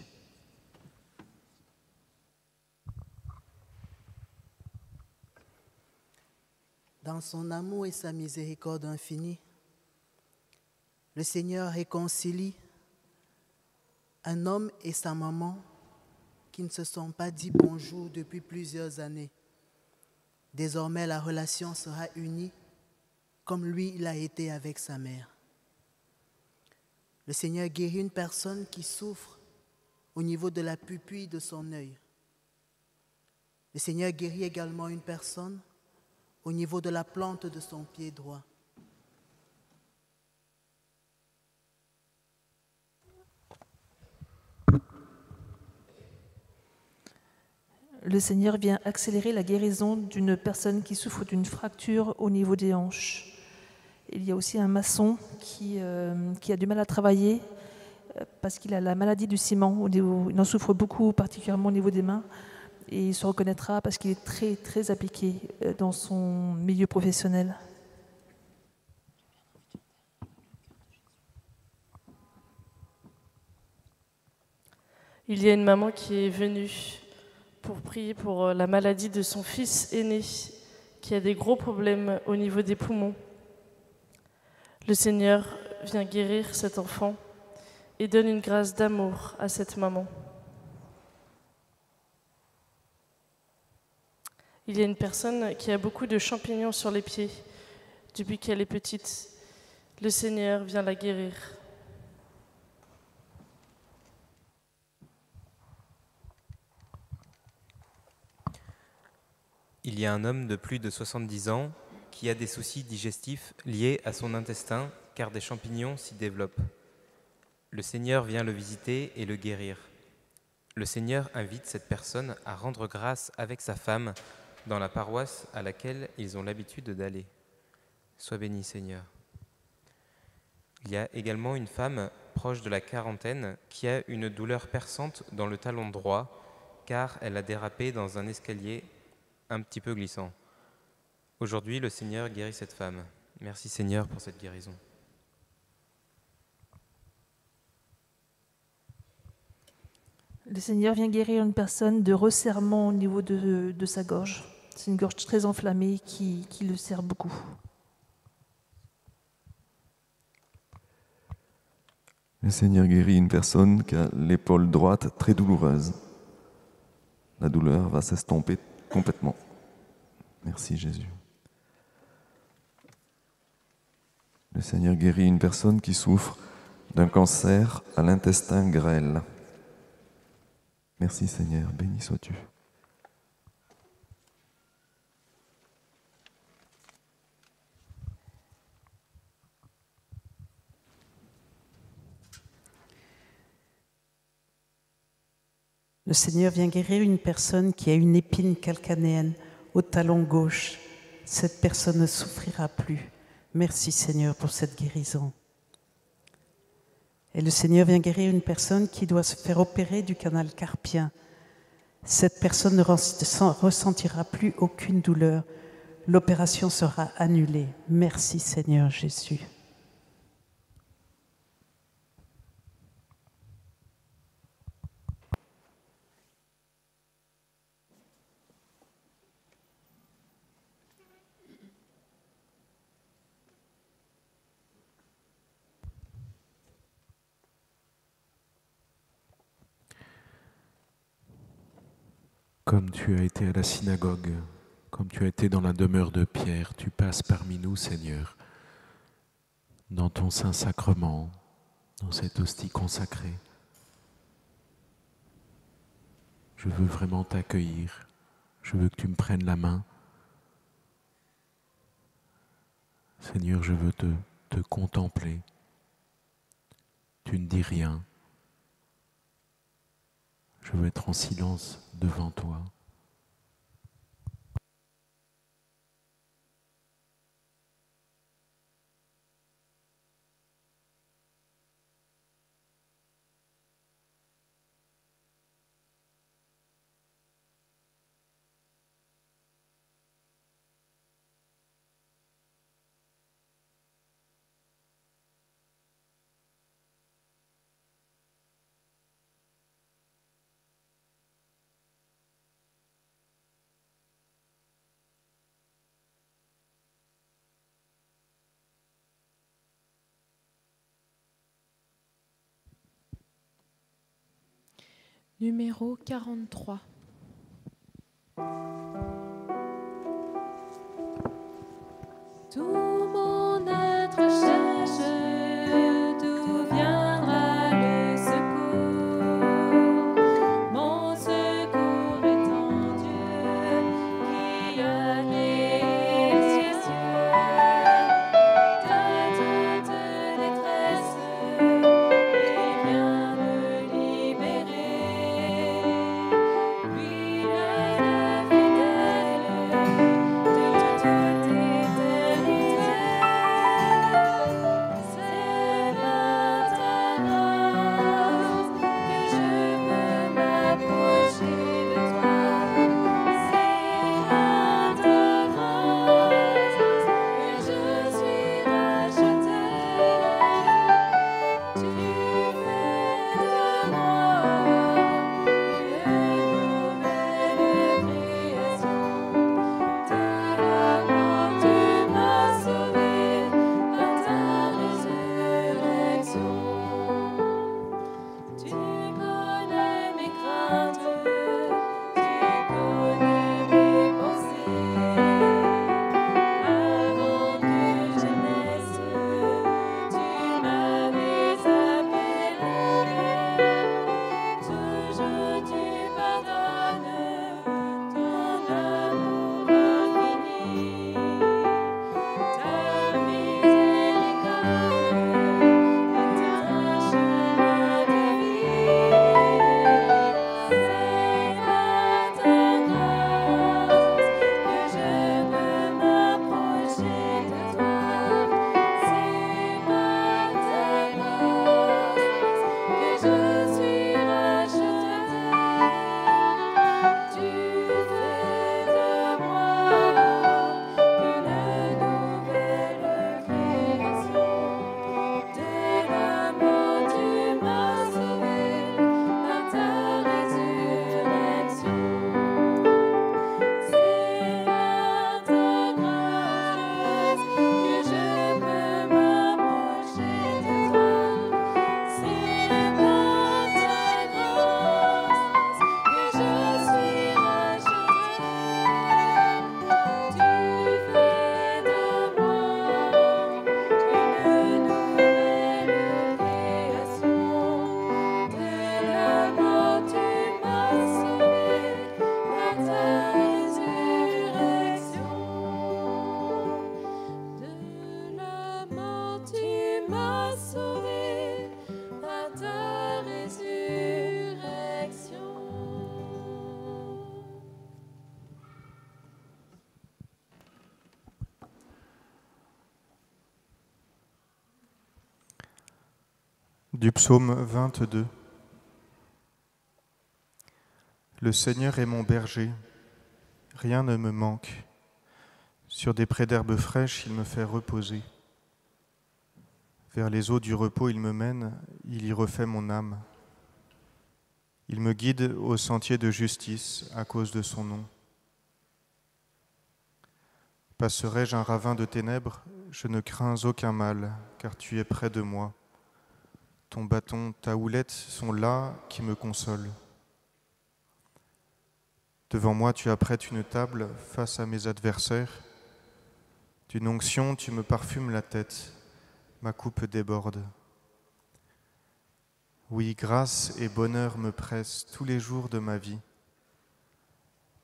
[SPEAKER 10] Dans son amour et sa miséricorde infinie, le Seigneur réconcilie un homme et sa maman qui ne se sont pas dit bonjour depuis plusieurs années. Désormais, la relation sera unie comme lui l'a été avec sa mère. Le Seigneur guérit une personne qui souffre au niveau de la pupille de son œil. Le Seigneur guérit également une personne au niveau de la plante de son pied droit.
[SPEAKER 7] Le Seigneur vient accélérer la guérison d'une personne qui souffre d'une fracture au niveau des hanches. Il y a aussi un maçon qui a du mal à travailler parce qu'il a la maladie du ciment. Il en souffre beaucoup, particulièrement au niveau des mains. Et il se reconnaîtra parce qu'il est très, très appliqué dans son milieu professionnel.
[SPEAKER 11] Il y a une maman qui est venue pour prier pour la maladie de son fils aîné qui a des gros problèmes au niveau des poumons. Le Seigneur vient guérir cet enfant et donne une grâce d'amour à cette maman. Il y a une personne qui a beaucoup de champignons sur les pieds depuis qu'elle est petite. Le Seigneur vient la guérir.
[SPEAKER 12] Il y a un homme de plus de 70 ans qui a des soucis digestifs liés à son intestin car des champignons s'y développent. Le Seigneur vient le visiter et le guérir. Le Seigneur invite cette personne à rendre grâce avec sa femme dans la paroisse à laquelle ils ont l'habitude d'aller. Sois béni, Seigneur. Il y a également une femme proche de la quarantaine qui a une douleur perçante dans le talon droit car elle a dérapé dans un escalier un petit peu glissant. Aujourd'hui, le Seigneur guérit cette femme. Merci Seigneur pour cette guérison.
[SPEAKER 7] Le Seigneur vient guérir une personne de resserrement au niveau de sa gorge. C'est une gorge très enflammée qui le serre beaucoup.
[SPEAKER 8] Le Seigneur guérit une personne qui a l'épaule droite très douloureuse. La douleur va s'estomper complètement. Merci Jésus. Le Seigneur guérit une personne qui souffre d'un cancer à l'intestin grêle. Merci Seigneur, béni sois-tu.
[SPEAKER 9] Le Seigneur vient guérir une personne qui a une épine calcanéenne au talon gauche. Cette personne ne souffrira plus. Merci Seigneur pour cette guérison. Et le Seigneur vient guérir une personne qui doit se faire opérer du canal carpien. Cette personne ne ressentira plus aucune douleur. L'opération sera annulée. Merci Seigneur Jésus.
[SPEAKER 5] Comme tu as été à la synagogue, comme tu as été dans la demeure de Pierre, tu passes parmi nous, Seigneur, dans ton Saint-Sacrement, dans cette hostie consacrée. Je veux vraiment t'accueillir, je veux que tu me prennes la main. Seigneur, je veux te contempler. Tu ne dis rien. Je veux être en silence devant toi.
[SPEAKER 2] Numéro 43. Tout mon être cherche d'où viendra le secours. Mon secours est en Dieu qui a créé les cieux. De toute détresse, il vient me libérer.
[SPEAKER 13] Du psaume 22. Le Seigneur est mon berger, rien ne me manque. Sur des prés d'herbes fraîches, il me fait reposer. Vers les eaux du repos, il me mène, il y refait mon âme. Il me guide au sentier de justice à cause de son nom. Passerai-je un ravin de ténèbres, je ne crains aucun mal, car tu es près de moi. Ton bâton, ta houlette sont là qui me consolent. Devant moi, tu apprêtes une table face à mes adversaires. D'une onction, tu me parfumes la tête. Ma coupe déborde. Oui, grâce et bonheur me pressent tous les jours de ma vie.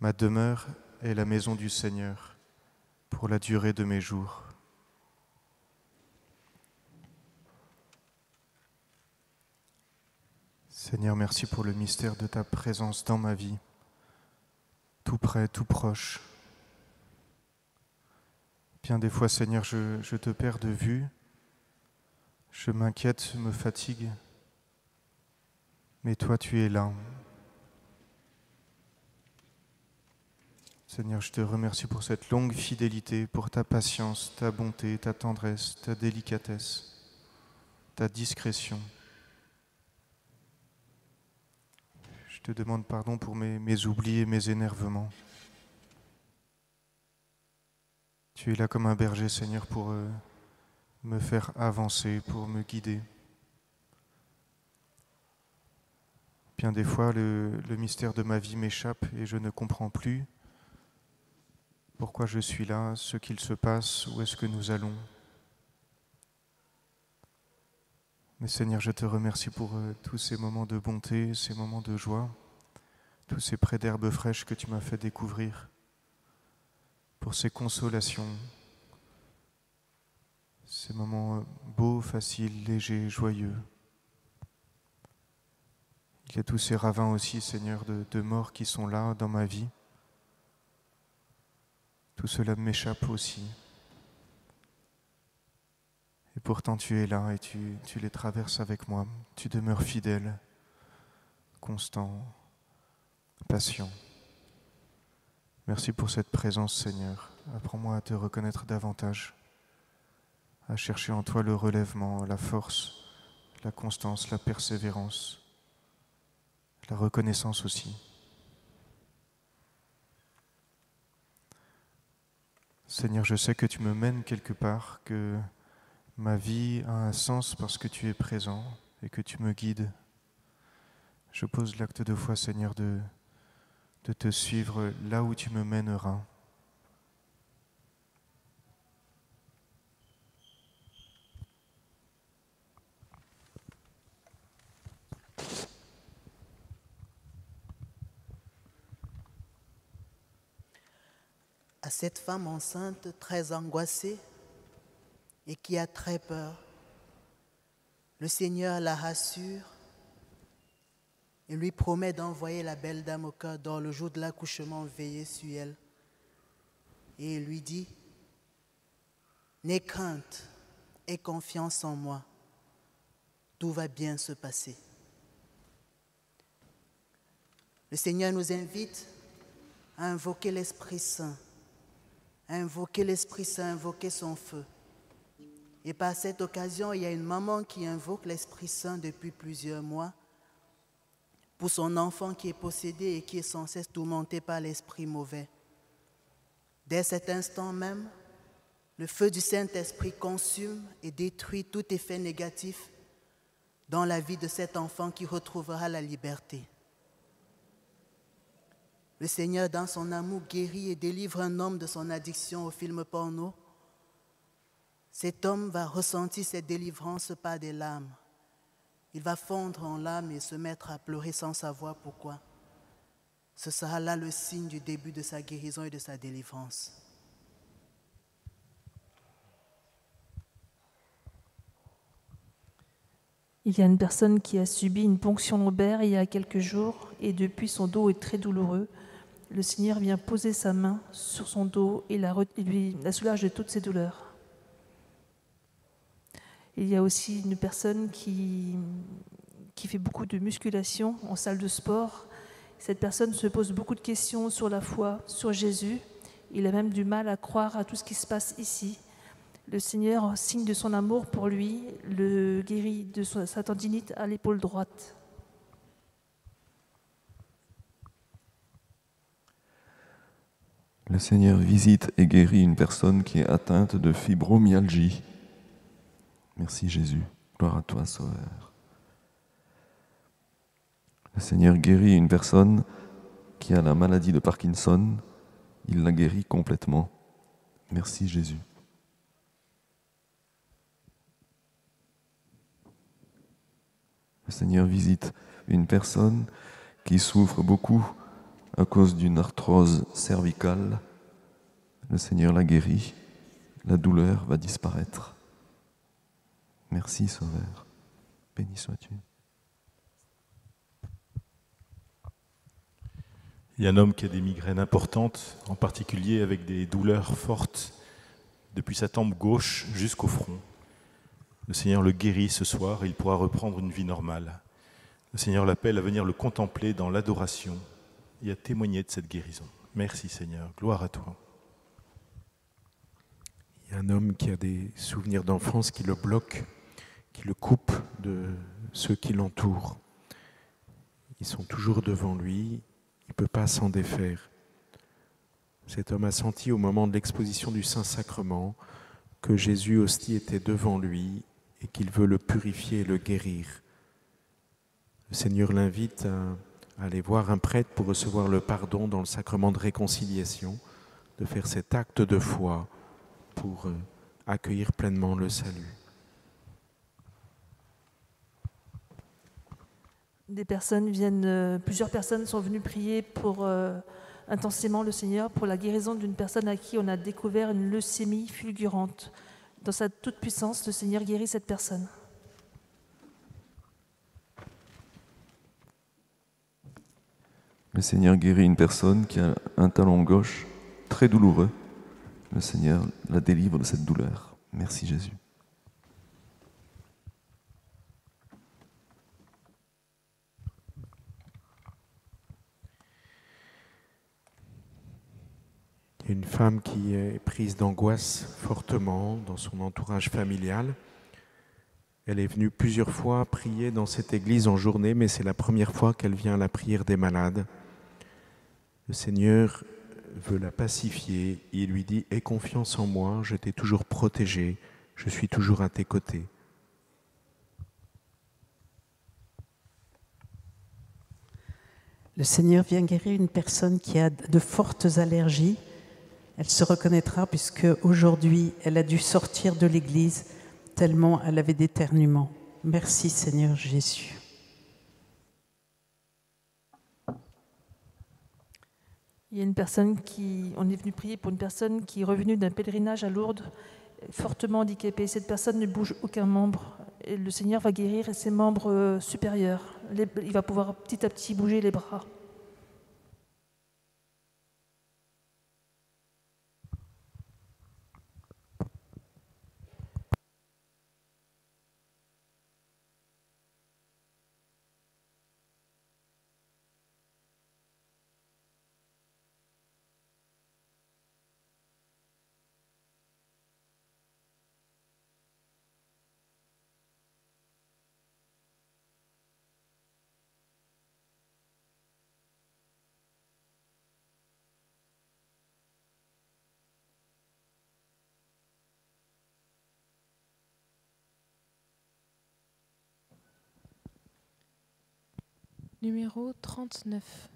[SPEAKER 13] Ma demeure est la maison du Seigneur pour la durée de mes jours. Seigneur, merci pour le mystère de ta présence dans ma vie, tout près, tout proche. Bien des fois, Seigneur, je te perds de vue, je m'inquiète, me fatigue, mais toi, tu es là. Seigneur, je te remercie pour cette longue fidélité, pour ta patience, ta bonté, ta tendresse, ta délicatesse, ta discrétion. Je te demande pardon pour mes oublis et mes énervements. Tu es là comme un berger, Seigneur, pour me faire avancer, pour me guider. Bien des fois, le mystère de ma vie m'échappe et je ne comprends plus pourquoi je suis là, ce qu'il se passe, où est-ce que nous allons. Mais Seigneur, je te remercie pour tous ces moments de bonté, ces moments de joie, tous ces prés d'herbes fraîches que tu m'as fait découvrir, pour ces consolations, ces moments beaux, faciles, légers, joyeux. Il y a tous ces ravins aussi, Seigneur, de mort qui sont là dans ma vie. Tout cela m'échappe aussi. Et pourtant tu es là et tu les traverses avec moi. Tu demeures fidèle, constant, patient. Merci pour cette présence, Seigneur. Apprends-moi à te reconnaître davantage, à chercher en toi le relèvement, la force, la constance, la persévérance, la reconnaissance aussi. Seigneur, je sais que tu me mènes quelque part, que ma vie a un sens parce que tu es présent et que tu me guides. Je pose l'acte de foi, Seigneur, de te suivre là où tu me mèneras.
[SPEAKER 10] À cette femme enceinte très angoissée et qui a très peur, le Seigneur la rassure et lui promet d'envoyer la belle dame au cœur d'or le jour de l'accouchement veiller sur elle. Et il lui dit, « N'aie crainte, aie confiance en moi, tout va bien se passer. » Le Seigneur nous invite à invoquer l'Esprit Saint, à invoquer l'Esprit Saint, invoquer son feu. Et par cette occasion, il y a une maman qui invoque l'Esprit Saint depuis plusieurs mois pour son enfant qui est possédé et qui est sans cesse tourmenté par l'esprit mauvais. Dès cet instant même, le feu du Saint-Esprit consume et détruit tout effet négatif dans la vie de cet enfant qui retrouvera la liberté. Le Seigneur, dans son amour, guérit et délivre un homme de son addiction au film porno. Cet homme va ressentir cette délivrance par des larmes. Il va fondre en larmes et se mettre à pleurer sans savoir pourquoi. Ce sera là le signe du début de sa guérison et de sa délivrance.
[SPEAKER 7] Il y a une personne qui a subi une ponction lombaire il y a quelques jours et depuis son dos est très douloureux. Le Seigneur vient poser sa main sur son dos et la soulage de toutes ses douleurs. Il y a aussi une personne qui fait beaucoup de musculation en salle de sport. Cette personne se pose beaucoup de questions sur la foi, sur Jésus. Il a même du mal à croire à tout ce qui se passe ici. Le Seigneur, signe de son amour pour lui, le guérit de sa tendinite à l'épaule droite.
[SPEAKER 8] Le Seigneur visite et guérit une personne qui est atteinte de fibromyalgie. Merci Jésus. Gloire à toi, Sauveur. Le Seigneur guérit une personne qui a la maladie de Parkinson. Il la guérit complètement. Merci Jésus. Le Seigneur visite une personne qui souffre beaucoup à cause d'une arthrose cervicale. Le Seigneur la guérit. La douleur va disparaître. Merci Sauveur. Béni sois-tu.
[SPEAKER 6] Il y a un homme qui a des migraines importantes, en particulier avec des douleurs fortes depuis sa tempe gauche jusqu'au front. Le Seigneur le guérit ce soir et il pourra reprendre une vie normale. Le Seigneur l'appelle à venir le contempler dans l'adoration et à témoigner de cette guérison. Merci Seigneur, gloire à toi.
[SPEAKER 5] Il y a un homme qui a des souvenirs d'enfance qui le bloquent, qui le coupent de ceux qui l'entourent. Ils sont toujours devant lui, il ne peut pas s'en défaire. Cet homme a senti au moment de l'exposition du Saint-Sacrement que Jésus aussi était devant lui et qu'il veut le purifier et le guérir. Le Seigneur l'invite à aller voir un prêtre pour recevoir le pardon dans le sacrement de réconciliation, de faire cet acte de foi pour accueillir pleinement le salut.
[SPEAKER 7] Plusieurs personnes sont venues prier pour intensément le Seigneur pour la guérison d'une personne à qui on a découvert une leucémie fulgurante. Dans sa toute-puissance, le Seigneur guérit cette personne.
[SPEAKER 8] Le Seigneur guérit une personne qui a un talon gauche très douloureux. Le Seigneur la délivre de cette douleur. Merci Jésus.
[SPEAKER 5] Il y a une femme qui est prise d'angoisse fortement dans son entourage familial. Elle est venue plusieurs fois prier dans cette église en journée, mais c'est la première fois qu'elle vient à la prière des malades. Le Seigneur veut la pacifier. Il lui dit « Aie confiance en moi, je t'ai toujours protégé, je suis toujours à tes côtés. »
[SPEAKER 9] Le Seigneur vient guérir une personne qui a de fortes allergies. Elle se reconnaîtra puisque aujourd'hui, elle a dû sortir de l'église tellement elle avait d'éternuements. Merci Seigneur Jésus.
[SPEAKER 7] Il y a une personne on est venu prier pour une personne qui est revenue d'un pèlerinage à Lourdes, fortement handicapée. Cette personne ne bouge aucun membre. Et le Seigneur va guérir ses membres supérieurs. Il va pouvoir petit à petit bouger les bras.
[SPEAKER 2] Numéro 39.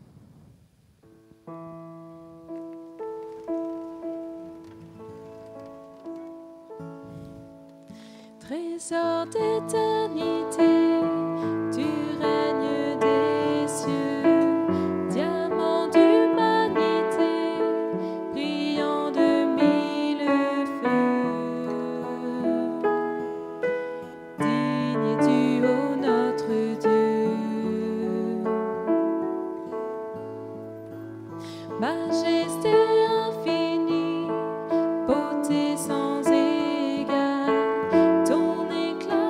[SPEAKER 2] Trésor d'éternité, tu règnes des cieux, diamant d'humanité, brillant de mille feux. Digne es-tu, ô notre Dieu. Majesté infinie, beauté sans égale, ton éclat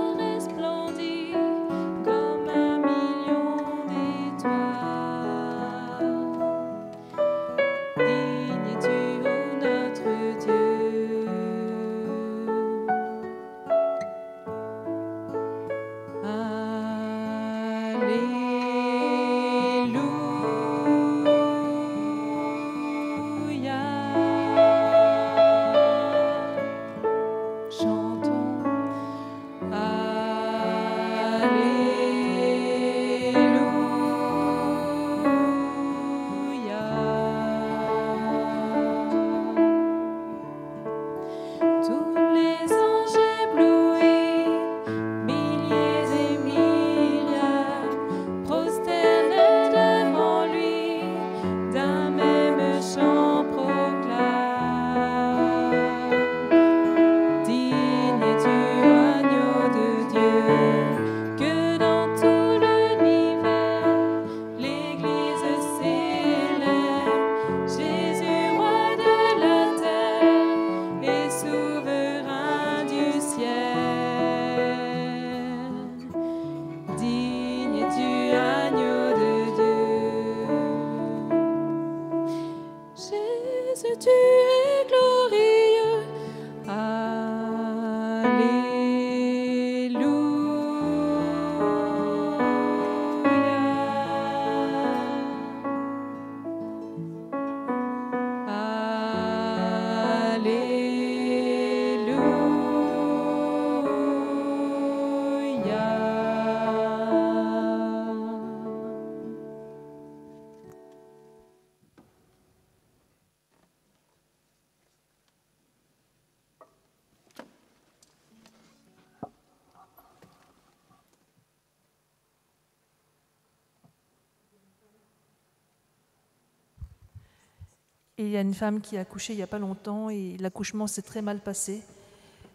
[SPEAKER 7] Et il y a une femme qui a accouché il n'y a pas longtemps et l'accouchement s'est très mal passé.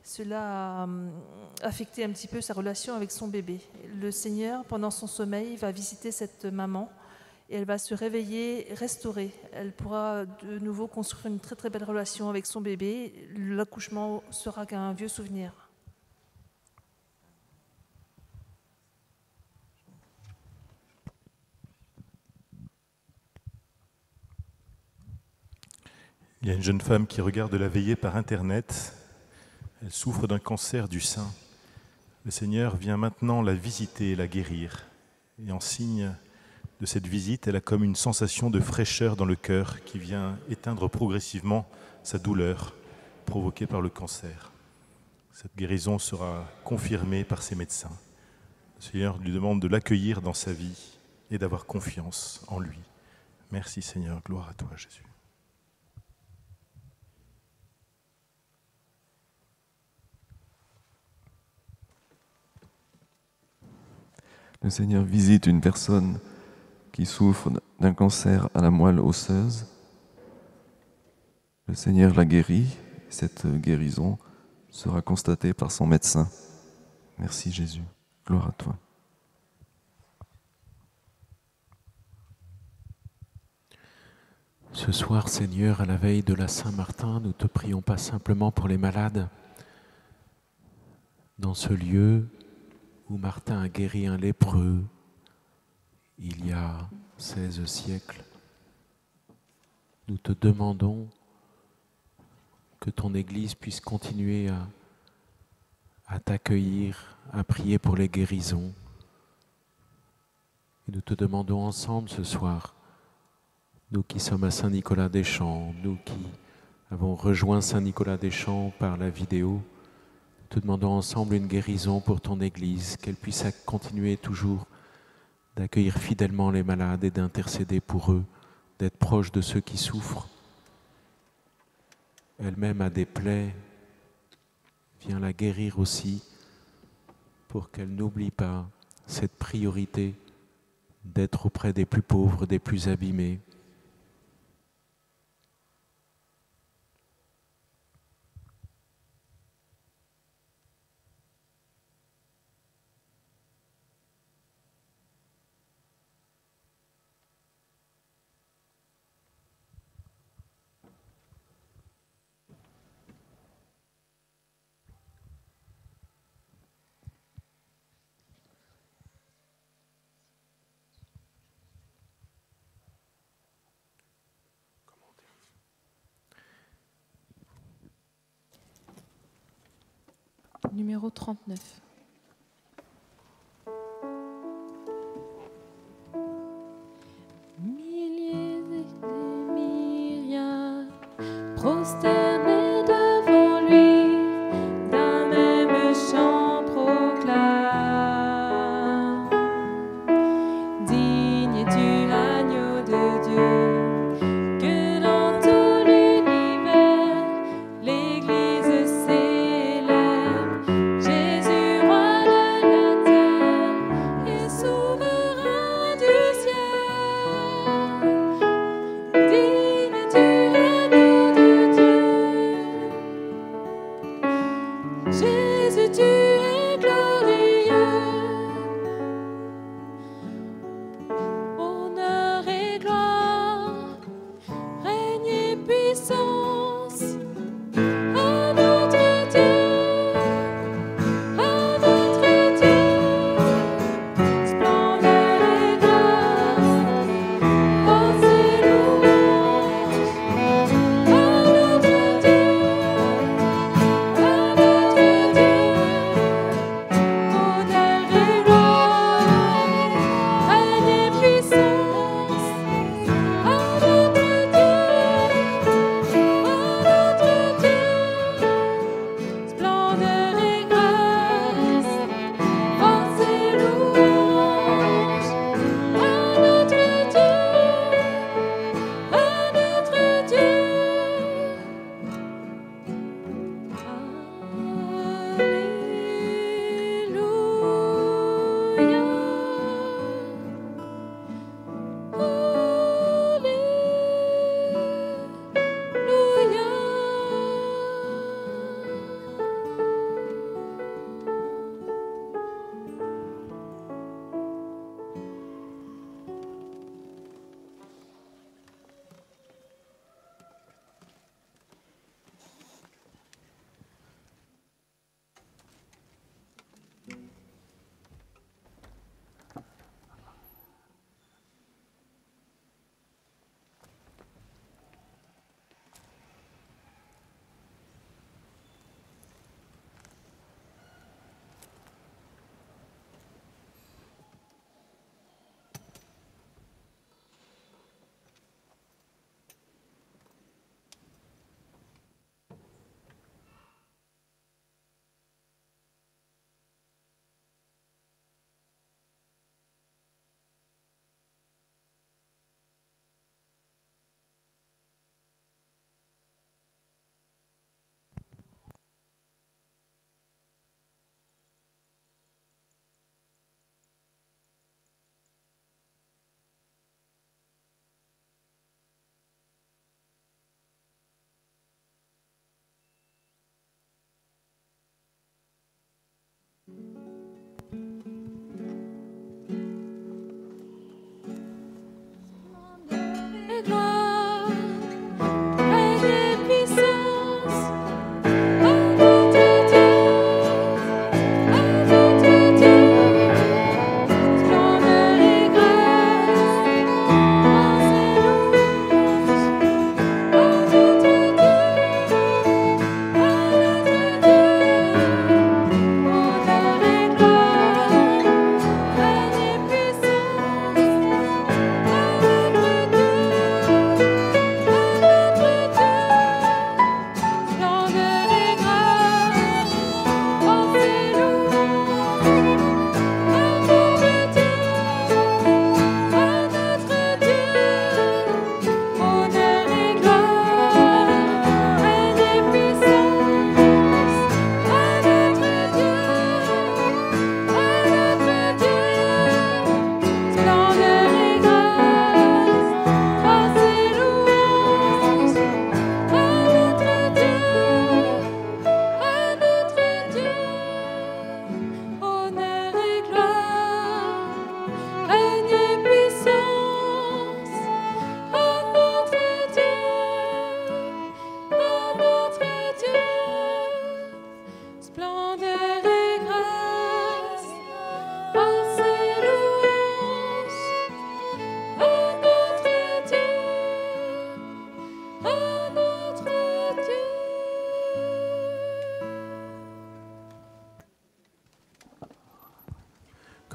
[SPEAKER 7] Cela a affecté un petit peu sa relation avec son bébé. Le Seigneur, pendant son sommeil, va visiter cette maman et elle va se réveiller restaurée. Elle pourra de nouveau construire une très très belle relation avec son bébé. L'accouchement sera qu'un vieux souvenir.
[SPEAKER 6] Il y a une jeune femme qui regarde la veillée par Internet. Elle souffre d'un cancer du sein. Le Seigneur vient maintenant la visiter et la guérir. Et en signe de cette visite, elle a comme une sensation de fraîcheur dans le cœur qui vient éteindre progressivement sa douleur provoquée par le cancer. Cette guérison sera confirmée par ses médecins. Le Seigneur lui demande de l'accueillir dans sa vie et d'avoir confiance en lui. Merci Seigneur, gloire à toi Jésus.
[SPEAKER 8] Le Seigneur visite une personne qui souffre d'un cancer à la moelle osseuse. Le Seigneur la guérit. Cette guérison sera constatée par son médecin. Merci Jésus. Gloire à toi.
[SPEAKER 5] Ce soir, Seigneur, à la veille de la Saint-Martin, nous te prions pas simplement pour les malades. Dans ce lieu où Martin a guéri un lépreux il y a 16 siècles, nous te demandons que ton Église puisse continuer à t'accueillir, à prier pour les guérisons. Et nous te demandons ensemble ce soir, nous qui sommes à Saint-Nicolas-des-Champs, nous qui avons rejoint Saint-Nicolas-des-Champs par la vidéo, te demandons ensemble une guérison pour ton Église, qu'elle puisse continuer toujours d'accueillir fidèlement les malades et d'intercéder pour eux, d'être proche de ceux qui souffrent. Elle-même a des plaies, viens la guérir aussi, pour qu'elle n'oublie pas cette priorité d'être auprès des plus pauvres, des plus abîmés.
[SPEAKER 2] Numéro 39. Milliers et myriades prosternés devant lui, d'un même chant proclament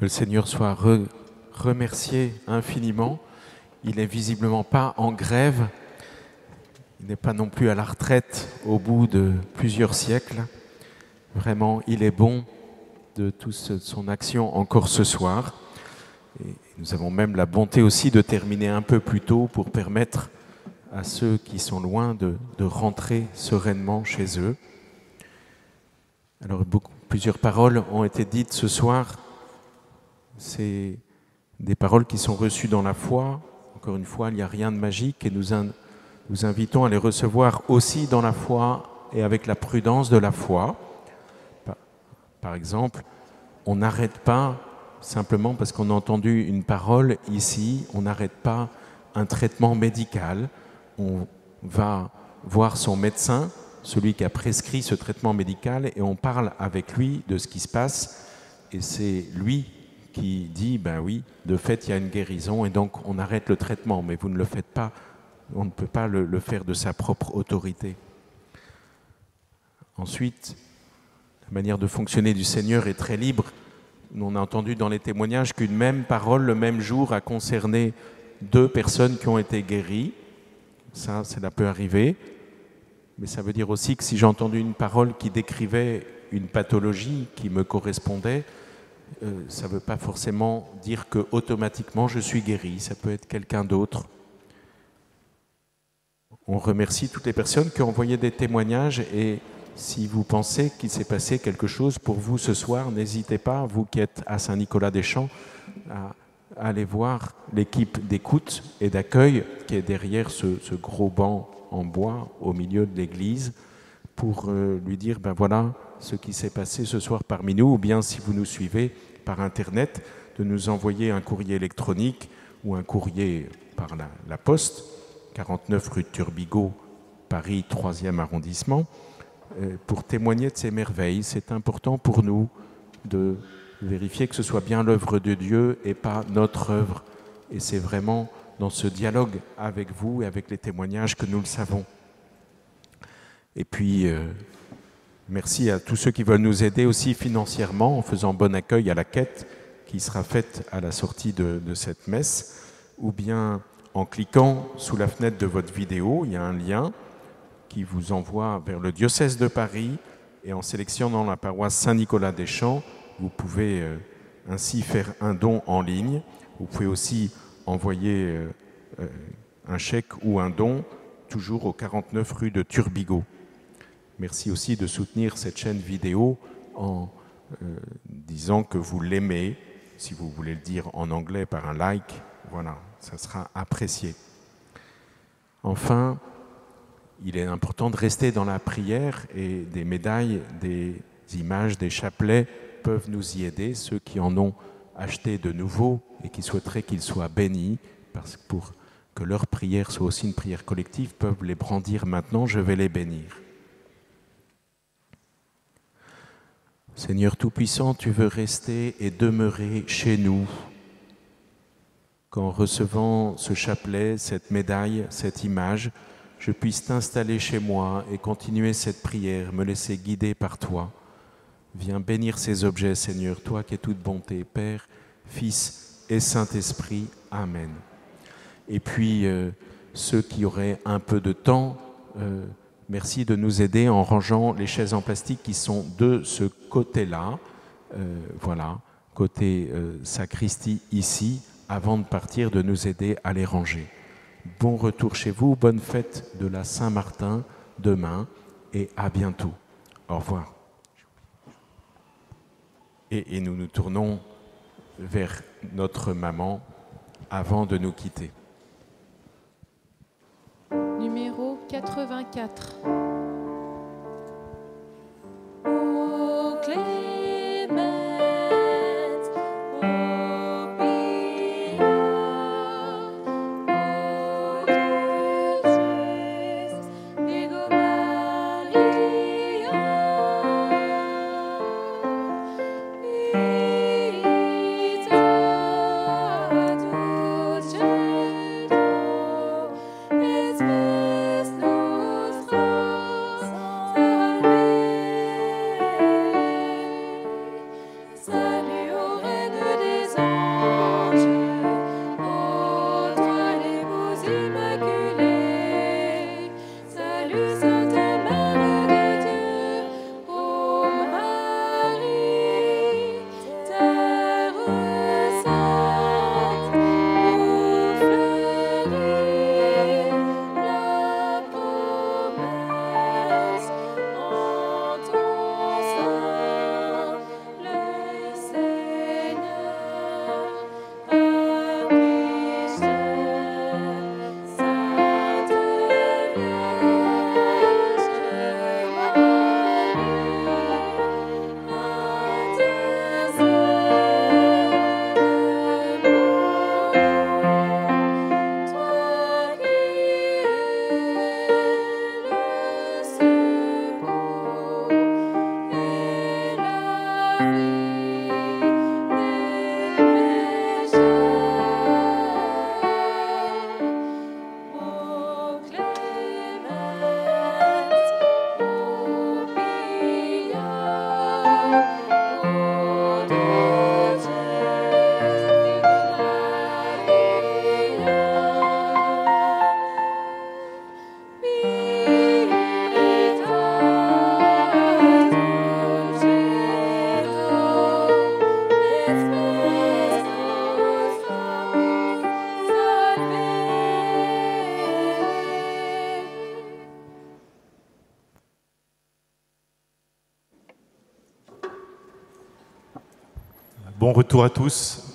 [SPEAKER 5] Que le Seigneur soit remercié infiniment. Il n'est visiblement pas en grève. Il n'est pas non plus à la retraite au bout de plusieurs siècles. Vraiment, il est bon de toute son action encore ce soir. Et nous avons même la bonté aussi de terminer un peu plus tôt pour permettre à ceux qui sont loin de rentrer sereinement chez eux. Alors, plusieurs paroles ont été dites ce soir. C'est des paroles qui sont reçues dans la foi. Encore une fois, il n'y a rien de magique et nous invitons à les recevoir aussi dans la foi et avec la prudence de la foi. Par exemple, on n'arrête pas, simplement parce qu'on a entendu une parole ici, on n'arrête pas un traitement médical. On va voir son médecin, celui qui a prescrit ce traitement médical, et on parle avec lui de ce qui se passe. Et c'est lui qui dit, ben oui, de fait, il y a une guérison, et donc on arrête le traitement. Mais vous ne le faites pas, on ne peut pas le faire de sa propre autorité. Ensuite, la manière de fonctionner du Seigneur est très libre. On a entendu dans les témoignages qu'une même parole, le même jour, a concerné 2 personnes qui ont été guéries. Ça peut arriver. Mais ça veut dire aussi que si j'ai entendu une parole qui décrivait une pathologie qui me correspondait, ça ne veut pas forcément dire que automatiquement je suis guéri. Ça peut être quelqu'un d'autre. On remercie toutes les personnes qui ont envoyé des témoignages, et si vous pensez qu'il s'est passé quelque chose pour vous ce soir, n'hésitez pas, vous qui êtes à Saint-Nicolas-des-Champs, à aller voir l'équipe d'écoute et d'accueil qui est derrière ce gros banc en bois au milieu de l'église, pour lui dire, ben voilà ce qui s'est passé ce soir parmi nous, ou bien si vous nous suivez par Internet, de nous envoyer un courrier électronique ou un courrier par la poste, 49 rue de Turbigo, Paris 3e arrondissement, pour témoigner de ces merveilles. C'est important pour nous de vérifier que ce soit bien l'œuvre de Dieu et pas notre œuvre. Et c'est vraiment dans ce dialogue avec vous et avec les témoignages que nous le savons. Et puis, merci à tous ceux qui veulent nous aider aussi financièrement en faisant bon accueil à la quête qui sera faite à la sortie de cette messe, ou bien en cliquant sous la fenêtre de votre vidéo, il y a un lien qui vous envoie vers le diocèse de Paris, et en sélectionnant la paroisse Saint-Nicolas-des-Champs, vous pouvez ainsi faire un don en ligne. Vous pouvez aussi envoyer un chèque ou un don, toujours au 49 rue de Turbigo. Merci aussi de soutenir cette chaîne vidéo en disant que vous l'aimez, si vous voulez le dire en anglais par un like, voilà, ça sera apprécié. Enfin, il est important de rester dans la prière, et des médailles, des images, des chapelets peuvent nous y aider, ceux qui en ont acheté de nouveaux et qui souhaiteraient qu'ils soient bénis, parce que pour que leur prière soit aussi une prière collective, peuvent les brandir maintenant, je vais les bénir. Seigneur Tout-Puissant, tu veux rester et demeurer chez nous, qu'en recevant ce chapelet, cette médaille, cette image, je puisse t'installer chez moi et continuer cette prière, me laisser guider par toi. Viens bénir ces objets, Seigneur, toi qui es toute bonté, Père, Fils et Saint-Esprit. Amen. Et puis, ceux qui auraient un peu de temps, merci de nous aider en rangeant les chaises en plastique qui sont de ce côté-là, voilà, côté sacristie ici, avant de partir, de nous aider à les ranger. Bon retour chez vous, bonne fête de la Saint-Martin demain, et à bientôt. Au revoir. Et nous nous tournons vers notre maman avant de nous quitter.
[SPEAKER 2] Numéro 84.
[SPEAKER 14] It's best nostra.
[SPEAKER 6] Bon retour à tous.